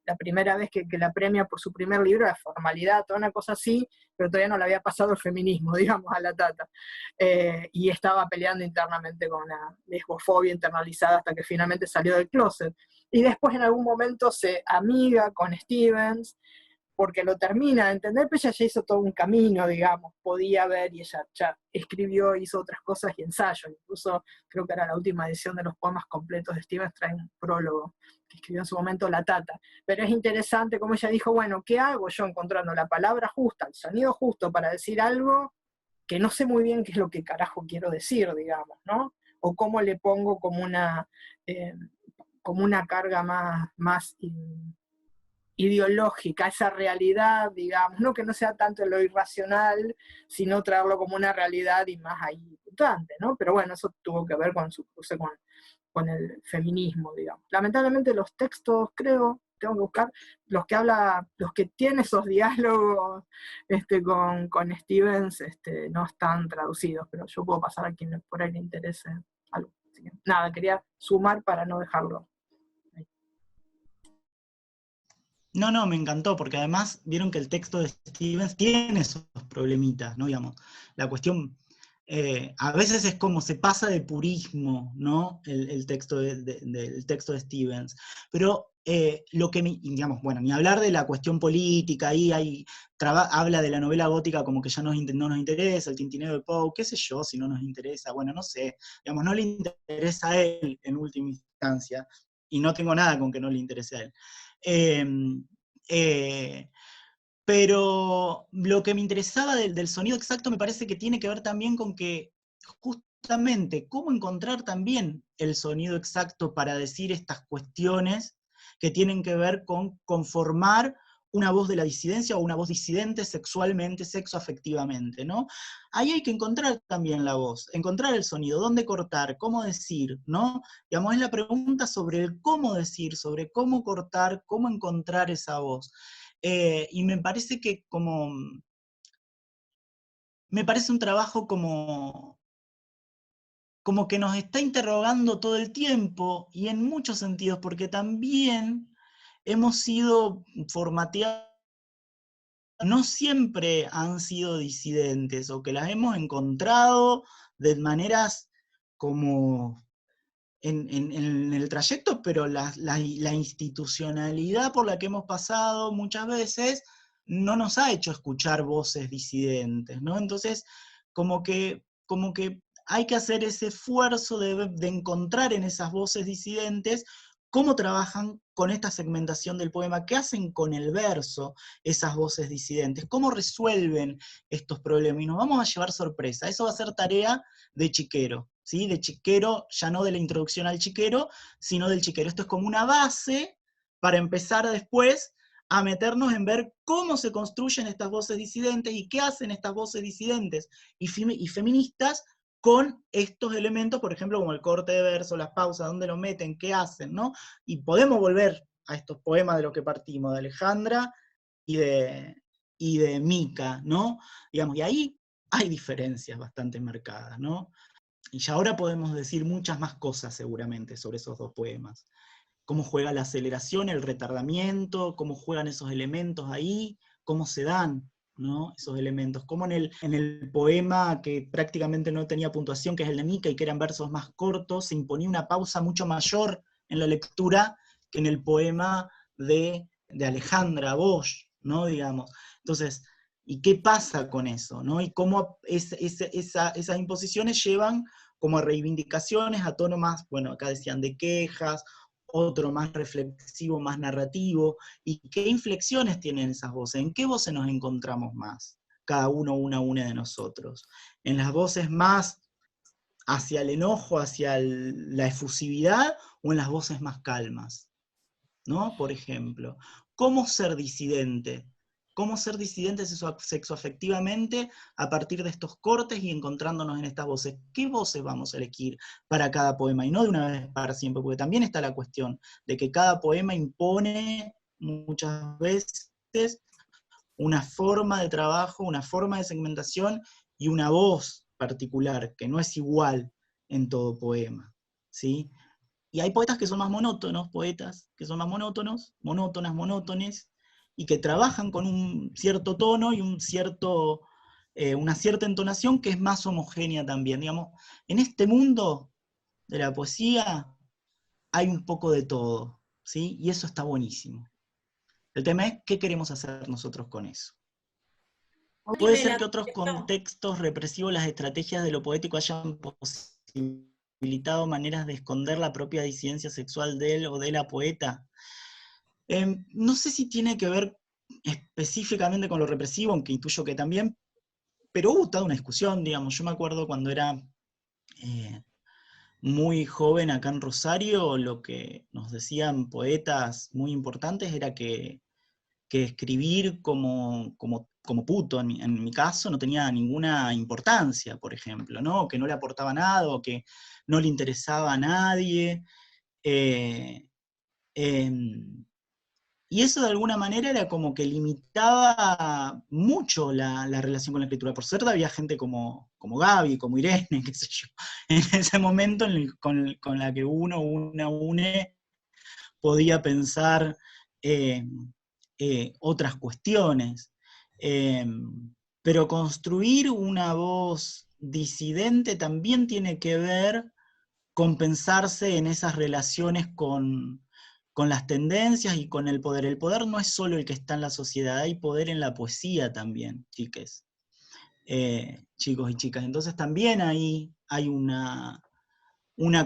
Speaker 6: la primera vez que la premia por su primer libro, la formalidad, toda una cosa así, pero todavía no le había pasado el feminismo, digamos, a la Tata. Y estaba peleando internamente con una lesbofobia internalizada hasta que finalmente salió del closet. Y después en algún momento se amiga con Stevens, porque lo termina de entender, pero ella ya hizo todo un camino, digamos, podía ver, y ella ya escribió, hizo otras cosas y ensayo, incluso creo que era la última edición de los poemas completos de Stevens, trae un prólogo que escribió en su momento la Tata, pero es interesante como ella dijo, bueno, ¿qué hago yo encontrando la palabra justa, el sonido justo para decir algo que no sé muy bien qué es lo que carajo quiero decir, digamos, ¿no? O cómo le pongo como una carga más ideológica, esa realidad, digamos, no que no sea tanto lo irracional, sino traerlo como una realidad y más ahí importante, ¿no? Pero bueno, eso tuvo que ver con su cruce con el feminismo, digamos. Lamentablemente los textos, creo, tengo que buscar, los que tienen esos diálogos con Stevens no están traducidos, pero yo puedo pasar a quien por ahí le interese algo. Así que, nada, quería sumar para no dejarlo.
Speaker 1: No, me encantó, porque además vieron que el texto de Stevens tiene esos problemitas, ¿no? Digamos, la cuestión, a veces es como se pasa de purismo, ¿no? El texto del texto de Stevens, pero lo que, digamos, bueno, ni hablar de la cuestión política, ahí habla de la novela gótica como que ya no nos interesa, el tintineo de Poe, qué sé yo, si no nos interesa, bueno, no sé, digamos, no le interesa a él en última instancia, y no tengo nada con que no le interese a él. Pero lo que me interesaba del sonido exacto me parece que tiene que ver también con que justamente cómo encontrar también el sonido exacto para decir estas cuestiones que tienen que ver con conformar una voz de la disidencia o una voz disidente sexualmente, sexoafectivamente, ¿no? Ahí hay que encontrar también la voz, encontrar el sonido, dónde cortar, cómo decir, ¿no? Digamos, es la pregunta sobre el cómo decir, sobre cómo cortar, cómo encontrar esa voz. Y me parece que me parece un trabajo como que nos está interrogando todo el tiempo, y en muchos sentidos, porque también hemos sido formateados no siempre han sido disidentes, o que las hemos encontrado de maneras como en el trayecto, pero la institucionalidad por la que hemos pasado muchas veces no nos ha hecho escuchar voces disidentes, ¿no? Entonces, como que hay que hacer ese esfuerzo de encontrar en esas voces disidentes cómo trabajan con esta segmentación del poema, qué hacen con el verso esas voces disidentes, cómo resuelven estos problemas, y nos vamos a llevar sorpresa. Eso va a ser tarea de chiquero, ¿sí? De chiquero, ya no de la introducción al chiquero, sino del chiquero. Esto es como una base para empezar después a meternos en ver cómo se construyen estas voces disidentes y qué hacen estas voces disidentes y feministas con estos elementos, por ejemplo, como el corte de verso, las pausas, dónde lo meten, qué hacen, ¿no? Y podemos volver a estos poemas de los que partimos, de Alejandra y de Mica, ¿no? Digamos, y ahí hay diferencias bastante marcadas, ¿no? Y ya ahora podemos decir muchas más cosas seguramente sobre esos dos poemas. Cómo juega la aceleración, el retardamiento, cómo juegan esos elementos ahí, cómo se dan, ¿no? Esos elementos. Como en el poema que prácticamente no tenía puntuación, que es el de Mica, y que eran versos más cortos, se imponía una pausa mucho mayor en la lectura que en el poema de Alejandra Bosch, ¿no? Digamos. Entonces, ¿y qué pasa con eso, ¿no? Y cómo esas imposiciones llevan como a reivindicaciones, a tono más, bueno, acá decían de quejas, otro más reflexivo, más narrativo, y qué inflexiones tienen esas voces, en qué voces nos encontramos más, cada uno, una de nosotros, en las voces más hacia el enojo, hacia la efusividad, o en las voces más calmas, ¿no? Por ejemplo, ¿cómo ser disidente? ¿Cómo ser disidentes sexoafectivamente a partir de estos cortes y encontrándonos en estas voces? ¿Qué voces vamos a elegir para cada poema? Y no de una vez para siempre, porque también está la cuestión de que cada poema impone muchas veces una forma de trabajo, una forma de segmentación y una voz particular, que no es igual en todo poema, ¿sí? Y hay poetas que son más monótonos, poetas que son más monótonos, monótones, y que trabajan con un cierto tono y una cierta entonación que es más homogénea también. Digamos, en este mundo de la poesía hay un poco de todo, ¿sí? Y eso está buenísimo. El tema es qué queremos hacer nosotros con eso. Puede ser que otros contextos represivos, las estrategias de lo poético hayan posibilitado maneras de esconder la propia disidencia sexual de él o de la poeta. No sé si tiene que ver específicamente con lo represivo, aunque intuyo que también, pero hubo toda una discusión, digamos. Yo me acuerdo cuando era muy joven acá en Rosario, lo que nos decían poetas muy importantes era que escribir como puto, en mi caso, no tenía ninguna importancia, por ejemplo, ¿no? Que no le aportaba nada, o que no le interesaba a nadie. Y eso de alguna manera era como que limitaba mucho la relación con la escritura. Por suerte había gente como Gaby, como Irene, qué sé yo, en ese momento con la que una podía pensar otras cuestiones. Pero construir una voz disidente también tiene que ver con pensarse en esas relaciones con las tendencias y con el poder. El poder no es solo el que está en la sociedad, hay poder en la poesía también, chicos y chicas. Entonces también ahí hay una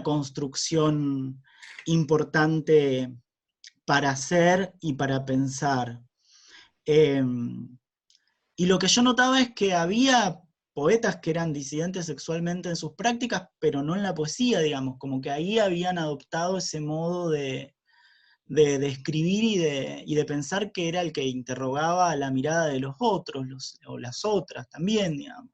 Speaker 1: construcción importante para hacer y para pensar. Y lo que yo notaba es que había poetas que eran disidentes sexualmente en sus prácticas, pero no en la poesía, digamos, como que ahí habían adoptado ese modo de escribir y de pensar que era el que interrogaba la mirada de los otros, o las otras también, digamos.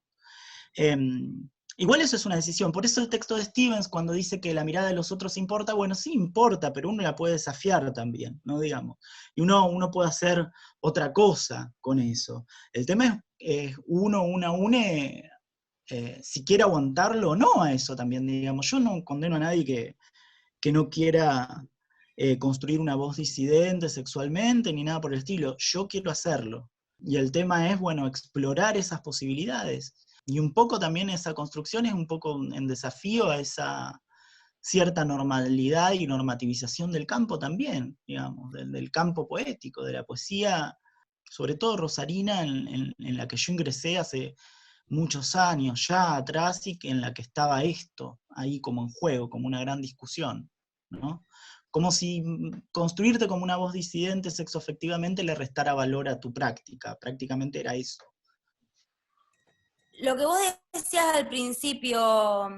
Speaker 1: Igual eso es una decisión, por eso el texto de Stevens cuando dice que la mirada de los otros importa, bueno, sí importa, pero uno la puede desafiar también, ¿no? Digamos. Y uno puede hacer otra cosa con eso. El tema es si quiere aguantarlo o no a eso también, digamos. Yo no condeno a nadie que no quiera construir una voz disidente sexualmente, ni nada por el estilo. Yo quiero hacerlo. Y el tema es, bueno, explorar esas posibilidades. Y un poco también esa construcción es un poco en desafío a esa cierta normalidad y normativización del campo también, digamos, del campo poético, de la poesía, sobre todo rosarina, en la que yo ingresé hace muchos años ya atrás, y en la que estaba esto ahí como en juego, como una gran discusión, ¿no? Como si construirte como una voz disidente sexoafectivamente le restara valor a tu práctica, prácticamente era eso.
Speaker 4: Lo que vos decías al principio,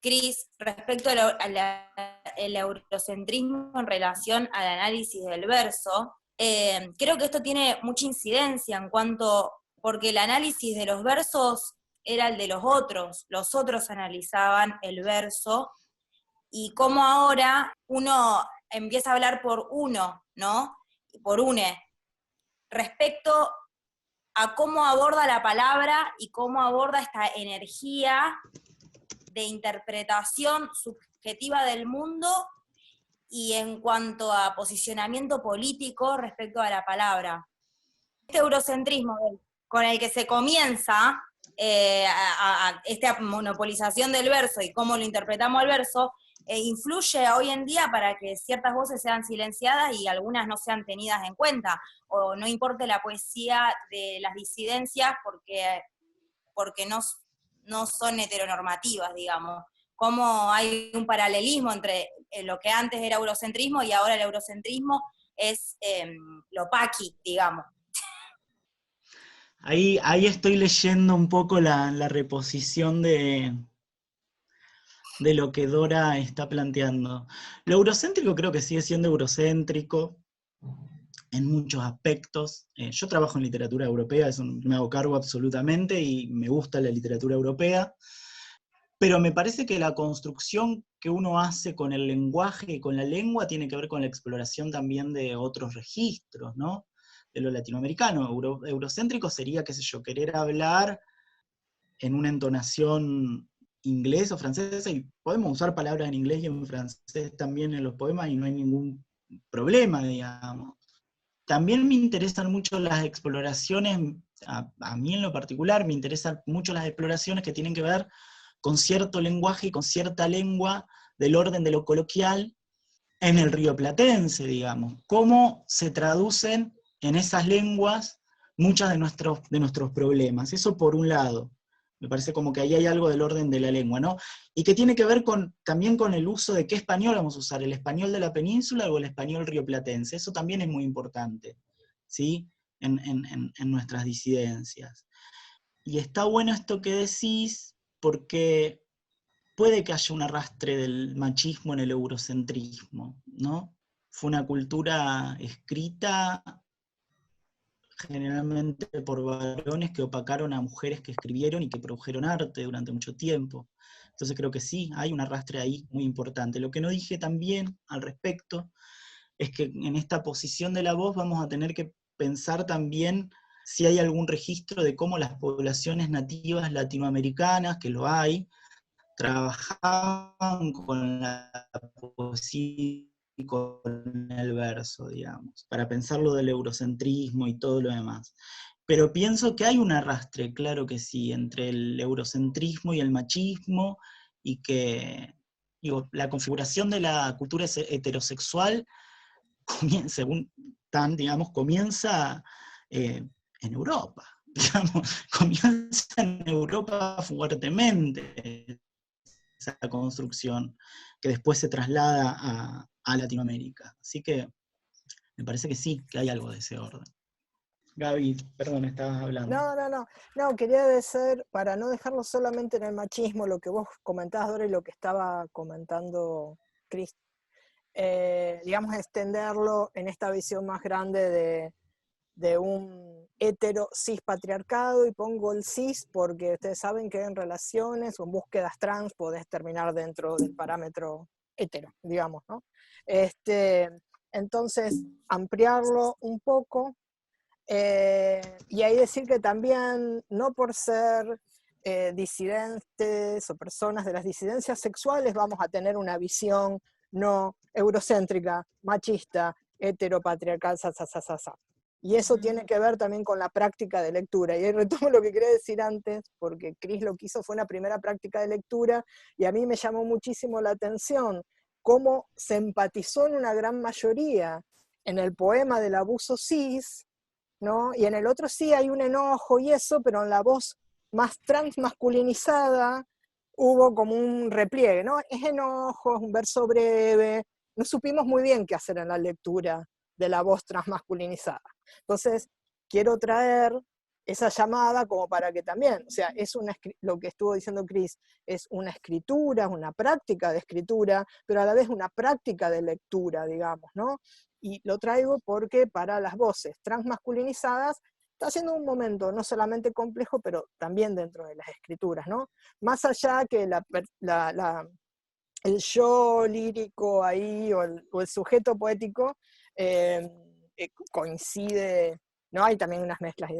Speaker 4: Cris, respecto al eurocentrismo en relación al análisis del verso, creo que esto tiene mucha incidencia en cuanto, porque el análisis de los versos era el de los otros analizaban el verso, y cómo ahora uno empieza a hablar por uno, ¿no? Por une, respecto a cómo aborda la palabra y cómo aborda esta energía de interpretación subjetiva del mundo, y en cuanto a posicionamiento político respecto a la palabra. Este eurocentrismo con el que se comienza esta monopolización del verso y cómo lo interpretamos al verso, influye hoy en día para que ciertas voces sean silenciadas y algunas no sean tenidas en cuenta, o no importe la poesía de las disidencias porque no son heteronormativas, digamos. Como hay un paralelismo entre lo que antes era eurocentrismo y ahora el eurocentrismo es lo paqui, digamos.
Speaker 1: Ahí estoy leyendo un poco la reposición de lo que Dora está planteando. Lo eurocéntrico creo que sigue siendo eurocéntrico en muchos aspectos. Yo trabajo en literatura europea, eso me hago cargo absolutamente, y me gusta la literatura europea, pero me parece que la construcción que uno hace con el lenguaje y con la lengua tiene que ver con la exploración también de otros registros, ¿no? De lo latinoamericano. Eurocéntrico sería, qué sé yo, querer hablar en una entonación inglés o francesa, y podemos usar palabras en inglés y en francés también en los poemas, y no hay ningún problema, digamos. También me interesan mucho las exploraciones, a mí en lo particular, me interesan mucho las exploraciones que tienen que ver con cierto lenguaje y con cierta lengua del orden de lo coloquial en el rioplatense, digamos. Cómo se traducen en esas lenguas muchos de nuestros problemas. Eso por un lado. Me parece como que ahí hay algo del orden de la lengua, ¿no? Y que tiene que ver también con el uso de qué español vamos a usar, el español de la península o el español rioplatense. Eso también es muy importante, ¿sí? En nuestras disidencias. Y está bueno esto que decís, porque puede que haya un arrastre del machismo en el eurocentrismo, ¿no? Fue una cultura escrita generalmente por varones que opacaron a mujeres que escribieron y que produjeron arte durante mucho tiempo. Entonces creo que sí, hay un arrastre ahí muy importante. Lo que no dije también al respecto es que en esta posición de la voz vamos a tener que pensar también si hay algún registro de cómo las poblaciones nativas latinoamericanas, que lo hay, trabajaban con la poesía y con el verso, digamos, para pensar lo del eurocentrismo y todo lo demás. Pero pienso que hay un arrastre, claro que sí, entre el eurocentrismo y el machismo, y que la configuración de la cultura heterosexual, según Tan, digamos, comienza en Europa, digamos, comienza en Europa fuertemente esa construcción, que después se traslada a Latinoamérica. Así que me parece que sí, que hay algo de ese orden. Gaby, perdón, estabas hablando.
Speaker 6: No, quería decir, para no dejarlo solamente en el machismo, lo que vos comentabas, Dora, y lo que estaba comentando Cris, digamos, extenderlo en esta visión más grande de un hetero cis patriarcado, y pongo el cis porque ustedes saben que en relaciones o en búsquedas trans podés terminar dentro del parámetro hetero, digamos, ¿no? Entonces, ampliarlo un poco, y ahí decir que también, no por ser disidentes o personas de las disidencias sexuales, vamos a tener una visión no eurocéntrica, machista, heteropatriarcal, Y eso tiene que ver también con la práctica de lectura. Y ahí retomo lo que quería decir antes, porque Cris lo que hizo fue una primera práctica de lectura, y a mí me llamó muchísimo la atención cómo se empatizó en una gran mayoría en el poema del abuso cis, ¿no? Y en el otro sí hay un enojo y eso, pero en la voz más transmasculinizada hubo como un repliegue, ¿no? Es enojo, es un verso breve, no supimos muy bien qué hacer en la lectura de la voz transmasculinizada. Entonces, quiero traer esa llamada como para que también, o sea, es lo que estuvo diciendo Cris, es una escritura, es una práctica de escritura, pero a la vez una práctica de lectura, digamos, ¿no? Y lo traigo porque para las voces transmasculinizadas está siendo un momento no solamente complejo, pero también dentro de las escrituras, ¿no? Más allá que el yo lírico ahí o el sujeto poético coincide, ¿no? Hay también unas mezclas ahí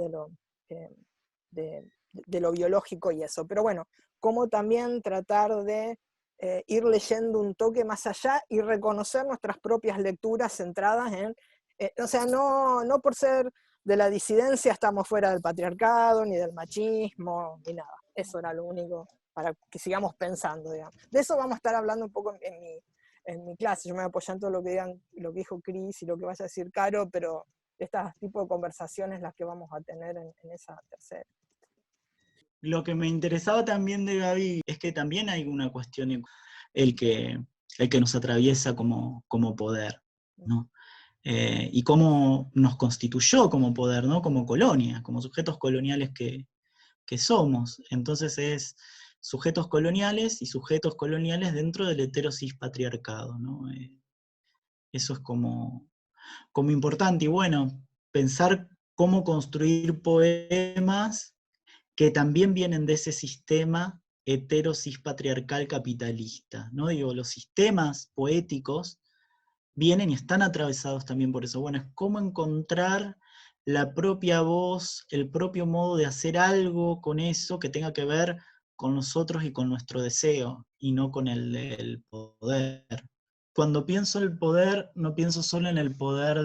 Speaker 6: de lo biológico y eso, pero bueno, cómo también tratar de ir leyendo un toque más allá y reconocer nuestras propias lecturas centradas en, o sea, no por ser de la disidencia estamos fuera del patriarcado, ni del machismo, ni nada. Eso era lo único para que sigamos pensando, digamos. De eso vamos a estar hablando un poco en mi clase. Yo me voy a apoyar en todo lo que dijo Cris y lo que vaya a decir Caro, pero estas tipo de conversaciones las que vamos a tener en esa tercera.
Speaker 1: Lo que me interesaba también de Gaby es que también hay una cuestión, el que nos atraviesa como poder, ¿no? Y cómo nos constituyó como poder, ¿no? Como colonia, como sujetos coloniales que somos. Entonces es sujetos coloniales y sujetos coloniales dentro del heterosis patriarcado, ¿no? Eso es como importante. Y bueno, pensar cómo construir poemas que también vienen de ese sistema heterosis patriarcal capitalista, ¿no? Digo, los sistemas poéticos vienen y están atravesados también por eso. Bueno, es cómo encontrar la propia voz, el propio modo de hacer algo con eso que tenga que ver con nosotros y con nuestro deseo, y no con el del poder. Cuando pienso en el poder, no pienso solo en el poder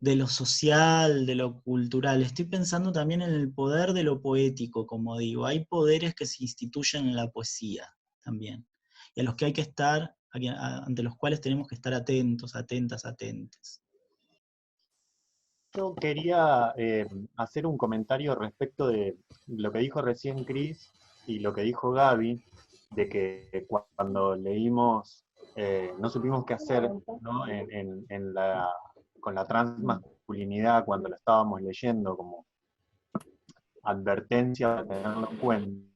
Speaker 1: de lo social, de lo cultural, estoy pensando también en el poder de lo poético, como digo. Hay poderes que se instituyen en la poesía también, y a los que hay que estar, ante los cuales tenemos que estar atentos, atentas, atentes.
Speaker 5: Yo quería hacer un comentario respecto de lo que dijo recién Cris y lo que dijo Gaby, de que cuando leímos no supimos qué hacer, ¿no? Con la transmasculinidad cuando la estábamos leyendo, como advertencia para tenerlo en cuenta.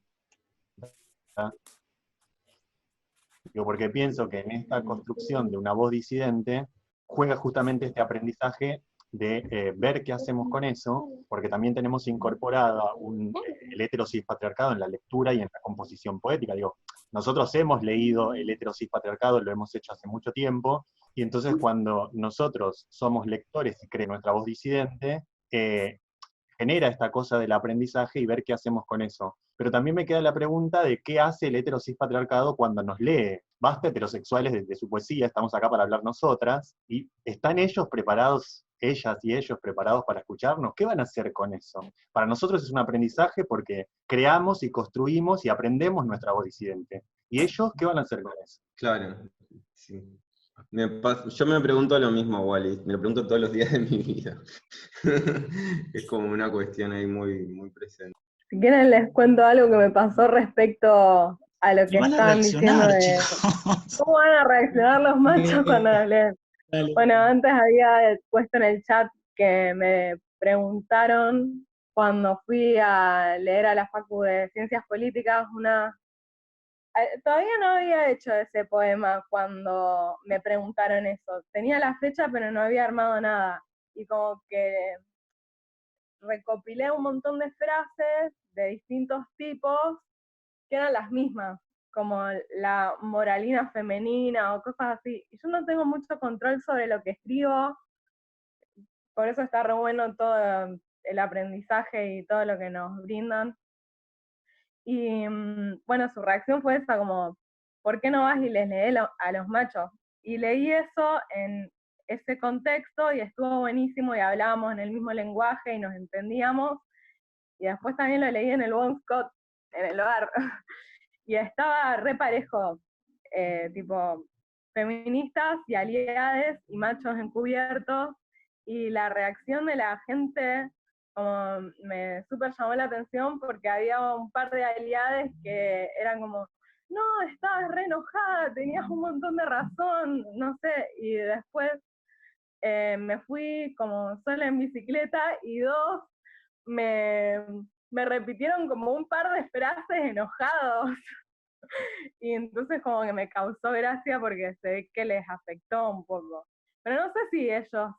Speaker 5: Yo porque pienso que en esta construcción de una voz disidente juega justamente este aprendizaje de ver qué hacemos con eso, porque también tenemos incorporada el heterosis patriarcado en la lectura y en la composición poética. Digo, nosotros hemos leído el heterosis patriarcado, lo hemos hecho hace mucho tiempo, y entonces cuando nosotros somos lectores y creemos nuestra voz disidente, genera esta cosa del aprendizaje y ver qué hacemos con eso. Pero también me queda la pregunta de qué hace el heterosis patriarcado cuando nos lee. Basta heterosexuales de su poesía, estamos acá para hablar nosotras, y ¿están ellos preparados, ellas y ellos preparados para escucharnos? ¿Qué van a hacer con eso? Para nosotros es un aprendizaje porque creamos y construimos y aprendemos nuestra voz disidente. ¿Y ellos qué van a hacer con eso?
Speaker 3: Claro, sí. Yo me pregunto lo mismo, Wally, me lo pregunto todos los días de mi vida. Es como una cuestión ahí muy, muy presente.
Speaker 2: Si quieren les cuento algo que me pasó respecto a lo
Speaker 1: Y
Speaker 2: que
Speaker 1: van a
Speaker 2: estaban diciendo
Speaker 1: reaccionar,
Speaker 2: de
Speaker 1: chicos.
Speaker 2: cómo van a reaccionar los machos cuando nos leen.
Speaker 1: Dale.
Speaker 2: Bueno, antes había puesto en el chat que me preguntaron cuando fui a leer a la Facu de Ciencias Políticas todavía no había hecho ese poema cuando me preguntaron eso. Tenía la fecha, pero no había armado nada. Y como que recopilé un montón de frases de distintos tipos que eran las mismas, como la moralina femenina o cosas así. Y yo no tengo mucho control sobre lo que escribo, por eso está re bueno todo el aprendizaje y todo lo que nos brindan. Y bueno, su reacción fue esa, como, ¿por qué no vas y les lees a los machos? Y leí eso en
Speaker 7: ese contexto y estuvo buenísimo y hablábamos en el mismo lenguaje y nos entendíamos. Y después también lo leí en el Bon Scott, en el bar, y estaba re parejo, tipo feministas y aliades y machos encubiertos, y la reacción de la gente como me súper llamó la atención porque había un par de aliades que eran como, no, estabas re enojada, tenías un montón de razón, no sé, y después me fui como sola en bicicleta y dos me repitieron como un par de frases enojados. Y entonces como que me causó gracia porque se ve que les afectó un poco. Pero no sé si ellos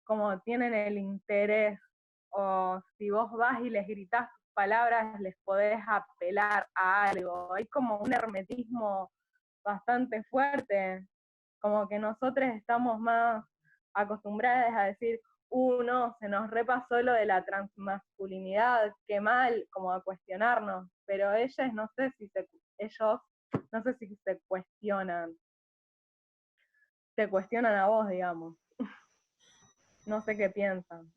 Speaker 7: como tienen el interés o si vos vas y les gritás tus palabras les podés apelar a algo. Hay como un hermetismo bastante fuerte, como que nosotros estamos más acostumbradas a decir, no, se nos repasó lo de la transmasculinidad, qué mal, como a cuestionarnos, pero ellos no sé si se te cuestionan a vos, digamos. No sé qué piensan.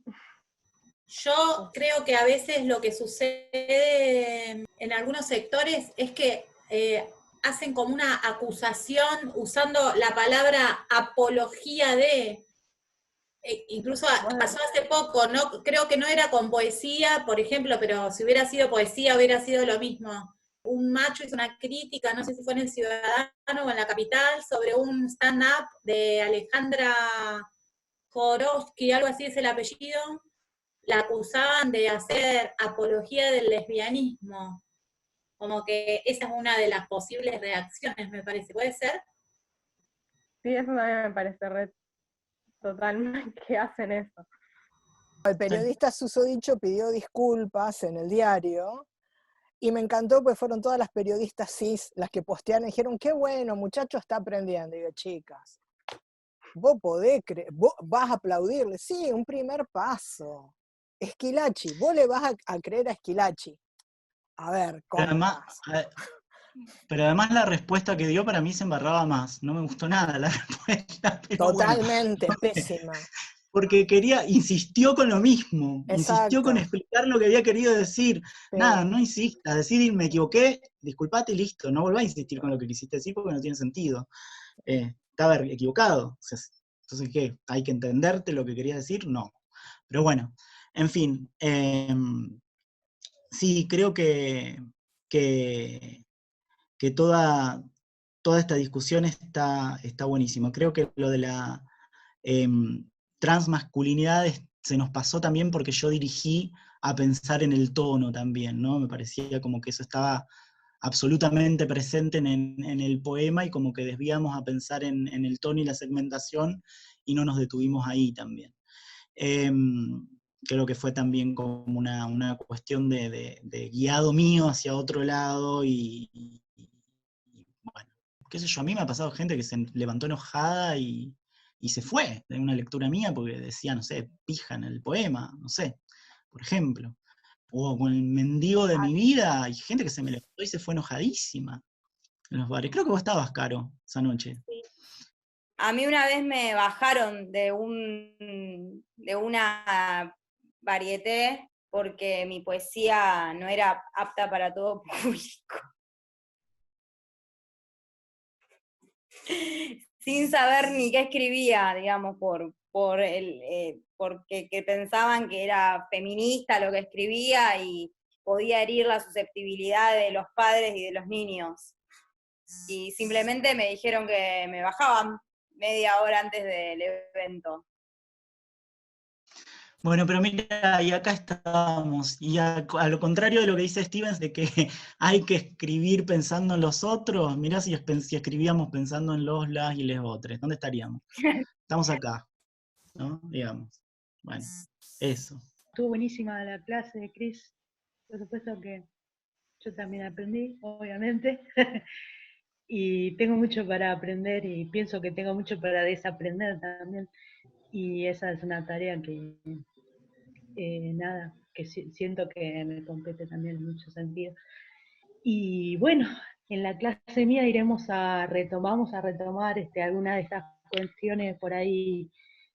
Speaker 8: Yo creo que a veces lo que sucede en algunos sectores es que hacen como una acusación usando la palabra apología de, incluso pasó hace poco, no creo que no era con poesía, por ejemplo, pero si hubiera sido poesía hubiera sido lo mismo. Un macho hizo una crítica, no sé si fue en El Ciudadano o en La Capital, sobre un stand-up de Alejandra Jodorowsky, algo así es el apellido. La acusaban de hacer apología del lesbianismo. Como que esa es una de las posibles reacciones, me parece. ¿Puede ser?
Speaker 7: Sí, eso también me parece totalmente que hacen eso.
Speaker 6: El periodista susodicho pidió disculpas en el diario y me encantó, pues fueron todas las periodistas cis las que postearon y dijeron, qué bueno, muchacho está aprendiendo. Y digo, chicas, vos podés creer, vos vas a aplaudirle, sí, un primer paso. Esquilachi, vos le vas a creer a Esquilachi. A ver, ¿cómo más?
Speaker 1: Pero además la respuesta que dio para mí se embarraba más. No me gustó nada la respuesta.
Speaker 6: Totalmente,
Speaker 1: bueno,
Speaker 6: pésima.
Speaker 1: Porque insistió con lo mismo.
Speaker 6: Exacto.
Speaker 1: Insistió con explicar lo que había querido decir.
Speaker 6: Sí.
Speaker 1: Nada, no insistas. Decir me equivoqué, disculpate y listo. No volvás a insistir con lo que quisiste decir porque no tiene sentido. Estaba equivocado. Entonces, ¿qué? ¿Hay que entenderte lo que querías decir? No. Pero bueno, en fin. Sí, creo que toda esta discusión está buenísima. Creo que lo de la transmasculinidad se nos pasó también porque yo dirigí a pensar en el tono también, ¿no? Me parecía como que eso estaba absolutamente presente en el poema y como que desviamos a pensar en el tono y la segmentación y no nos detuvimos ahí también. Creo que fue también como una cuestión de guiado mío hacia otro lado y bueno, qué sé yo, a mí me ha pasado gente que se levantó enojada y se fue de una lectura mía porque decía, no sé, pija en el poema, no sé, por ejemplo. O con el mendigo de mi vida, hay gente que se me levantó y se fue enojadísima en los bares. Creo que vos estabas, Caro, esa noche.
Speaker 4: Sí. A mí una vez me bajaron de una varieté porque mi poesía no era apta para todo público. Sin saber ni qué escribía, digamos, porque pensaban que era feminista lo que escribía y podía herir la susceptibilidad de los padres y de los niños. Y simplemente me dijeron que me bajaban media hora antes del evento.
Speaker 1: Bueno, pero mira, y acá estábamos, y a lo contrario de lo que dice Stevens, de que hay que escribir pensando en los otros, mirá si escribíamos pensando en los, las y les otros, ¿dónde estaríamos? Estamos acá, ¿no? Digamos. Bueno, eso.
Speaker 9: Estuvo buenísima la clase de Cris, por supuesto que yo también aprendí, obviamente, y tengo mucho para aprender y pienso que tengo mucho para desaprender también, y esa es una tarea que que siento que me compete también en muchos sentidos. Y bueno, en la clase mía vamos a retomar alguna de estas cuestiones por ahí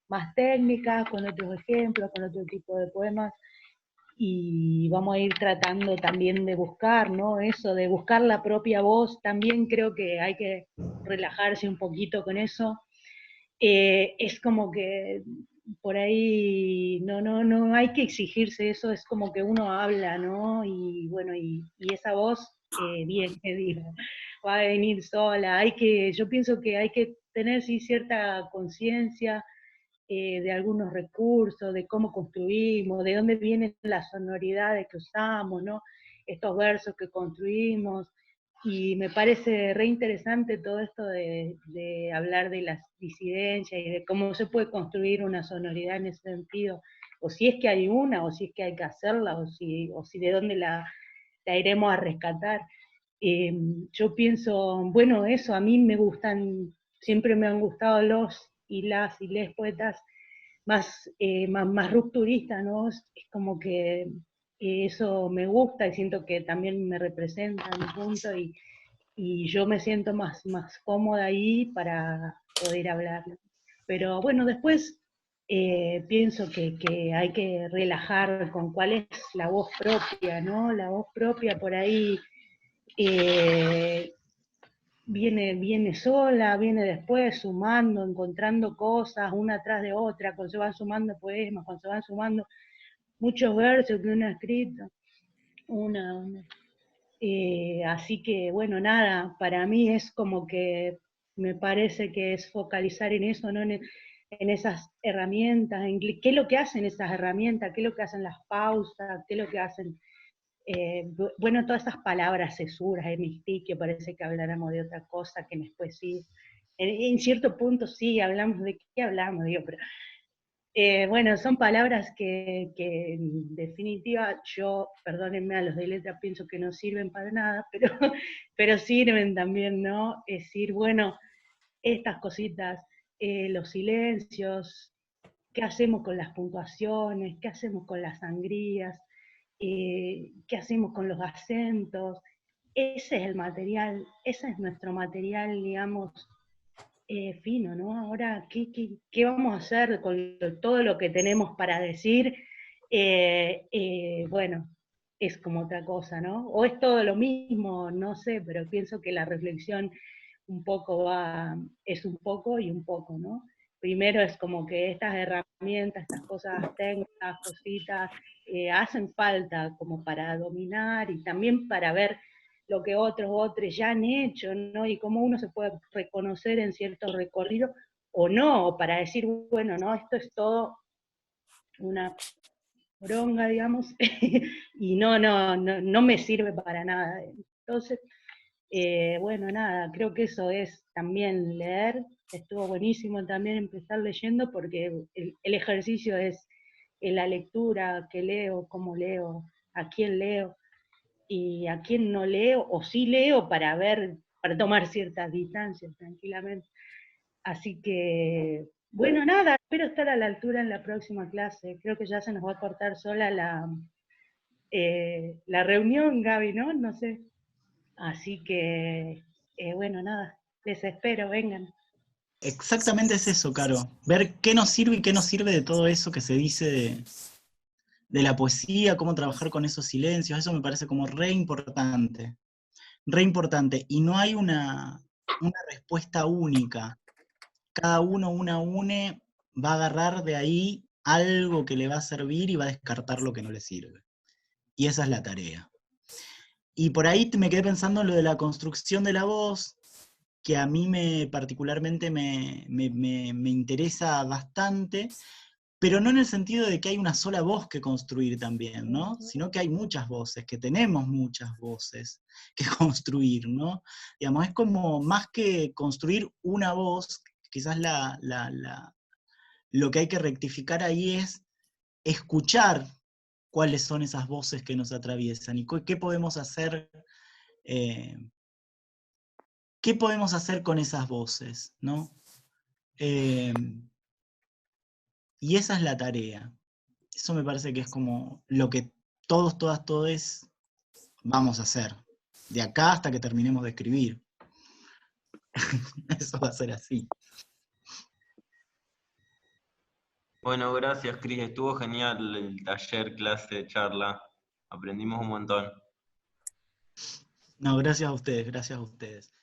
Speaker 9: más técnicas, con otros ejemplos, con otro tipo de poemas, y vamos a ir tratando también de buscar, ¿no? Eso, de buscar la propia voz, también creo que hay que relajarse un poquito con eso. Es como que por ahí no hay que exigirse eso, es como que uno habla, ¿no? Y bueno, y esa voz, bien que digo, va a venir sola. Yo pienso que hay que tener sí cierta conciencia de algunos recursos, de cómo construimos, de dónde vienen las sonoridades que usamos, ¿no? Estos versos que construimos. Y me parece re interesante todo esto de hablar de las disidencias y de cómo se puede construir una sonoridad en ese sentido, o si es que hay una, o si es que hay que hacerla, o si de dónde la iremos a rescatar. Yo pienso, bueno, eso, a mí me gustan, siempre me han gustado los y les poetas más rupturistas, ¿no? Es como que eso me gusta y siento que también me representa en mi punto y yo me siento más cómoda ahí para poder hablar. Pero bueno, después pienso que hay que relajar con cuál es la voz propia, ¿no? La voz propia por ahí viene sola, viene después sumando, encontrando cosas una atrás de otra, cuando se van sumando poemas, cuando se van sumando muchos versos que uno ha escrito. Así que, bueno, nada, para mí es como que me parece que es focalizar en eso, ¿no? En esas herramientas, en qué es lo que hacen esas herramientas, qué es lo que hacen las pausas, qué es lo que hacen, bueno, todas esas palabras cesuras, hemistiquio, parece que habláramos de otra cosa que después sí. En cierto punto sí, hablamos de qué hablamos, digo, pero bueno, son palabras que en definitiva yo, perdónenme a los de letra, pienso que no sirven para nada, pero sirven también, ¿no? Es decir, bueno, estas cositas, los silencios, qué hacemos con las puntuaciones, qué hacemos con las sangrías, qué hacemos con los acentos. Ese es el material, ese es nuestro material, digamos, fino, ¿no? Ahora, ¿qué vamos a hacer con todo lo que tenemos para decir? Bueno, es como otra cosa, ¿no? O es todo lo mismo, no sé, pero pienso que la reflexión un poco es un poco y un poco, ¿no? Primero es como que estas herramientas, estas cosas técnicas, cositas, hacen falta como para dominar y también para ver lo que otros ya han hecho, ¿no? Y cómo uno se puede reconocer en cierto recorrido o no, o para decir, bueno, no, esto es todo una bronca, digamos, y no me sirve para nada. Entonces, bueno, nada, creo que eso es también leer, estuvo buenísimo también empezar leyendo porque el ejercicio es la lectura, qué leo, cómo leo, a quién leo, y a quién no leo, o sí leo para ver, para tomar ciertas distancias tranquilamente. Así que, bueno, nada, espero estar a la altura en la próxima clase. Creo que ya se nos va a cortar sola la reunión, Gaby, ¿no? No sé. Así que, bueno, nada, les espero, vengan.
Speaker 1: Exactamente es eso, Caro. Ver qué nos sirve y qué nos sirve de todo eso que se dice de la poesía, cómo trabajar con esos silencios, eso me parece como re importante. Re importante. Y no hay una respuesta única. Cada uno, une, va a agarrar de ahí algo que le va a servir y va a descartar lo que no le sirve. Y esa es la tarea. Y por ahí me quedé pensando en lo de la construcción de la voz, que a mí particularmente me interesa bastante, pero no en el sentido de que hay una sola voz que construir también, ¿no? Sino que hay muchas voces, que tenemos muchas voces que construir, ¿no? Digamos, es como más que construir una voz, quizás lo que hay que rectificar ahí es escuchar cuáles son esas voces que nos atraviesan y qué podemos hacer. ¿Qué podemos hacer con esas voces, ¿no? Y esa es la tarea. Eso me parece que es como lo que todos, todas, todes vamos a hacer. De acá hasta que terminemos de escribir. Eso va a ser así.
Speaker 3: Bueno, gracias, Cris. Estuvo genial el taller, clase, charla. Aprendimos un montón.
Speaker 1: No, gracias a ustedes, gracias a ustedes.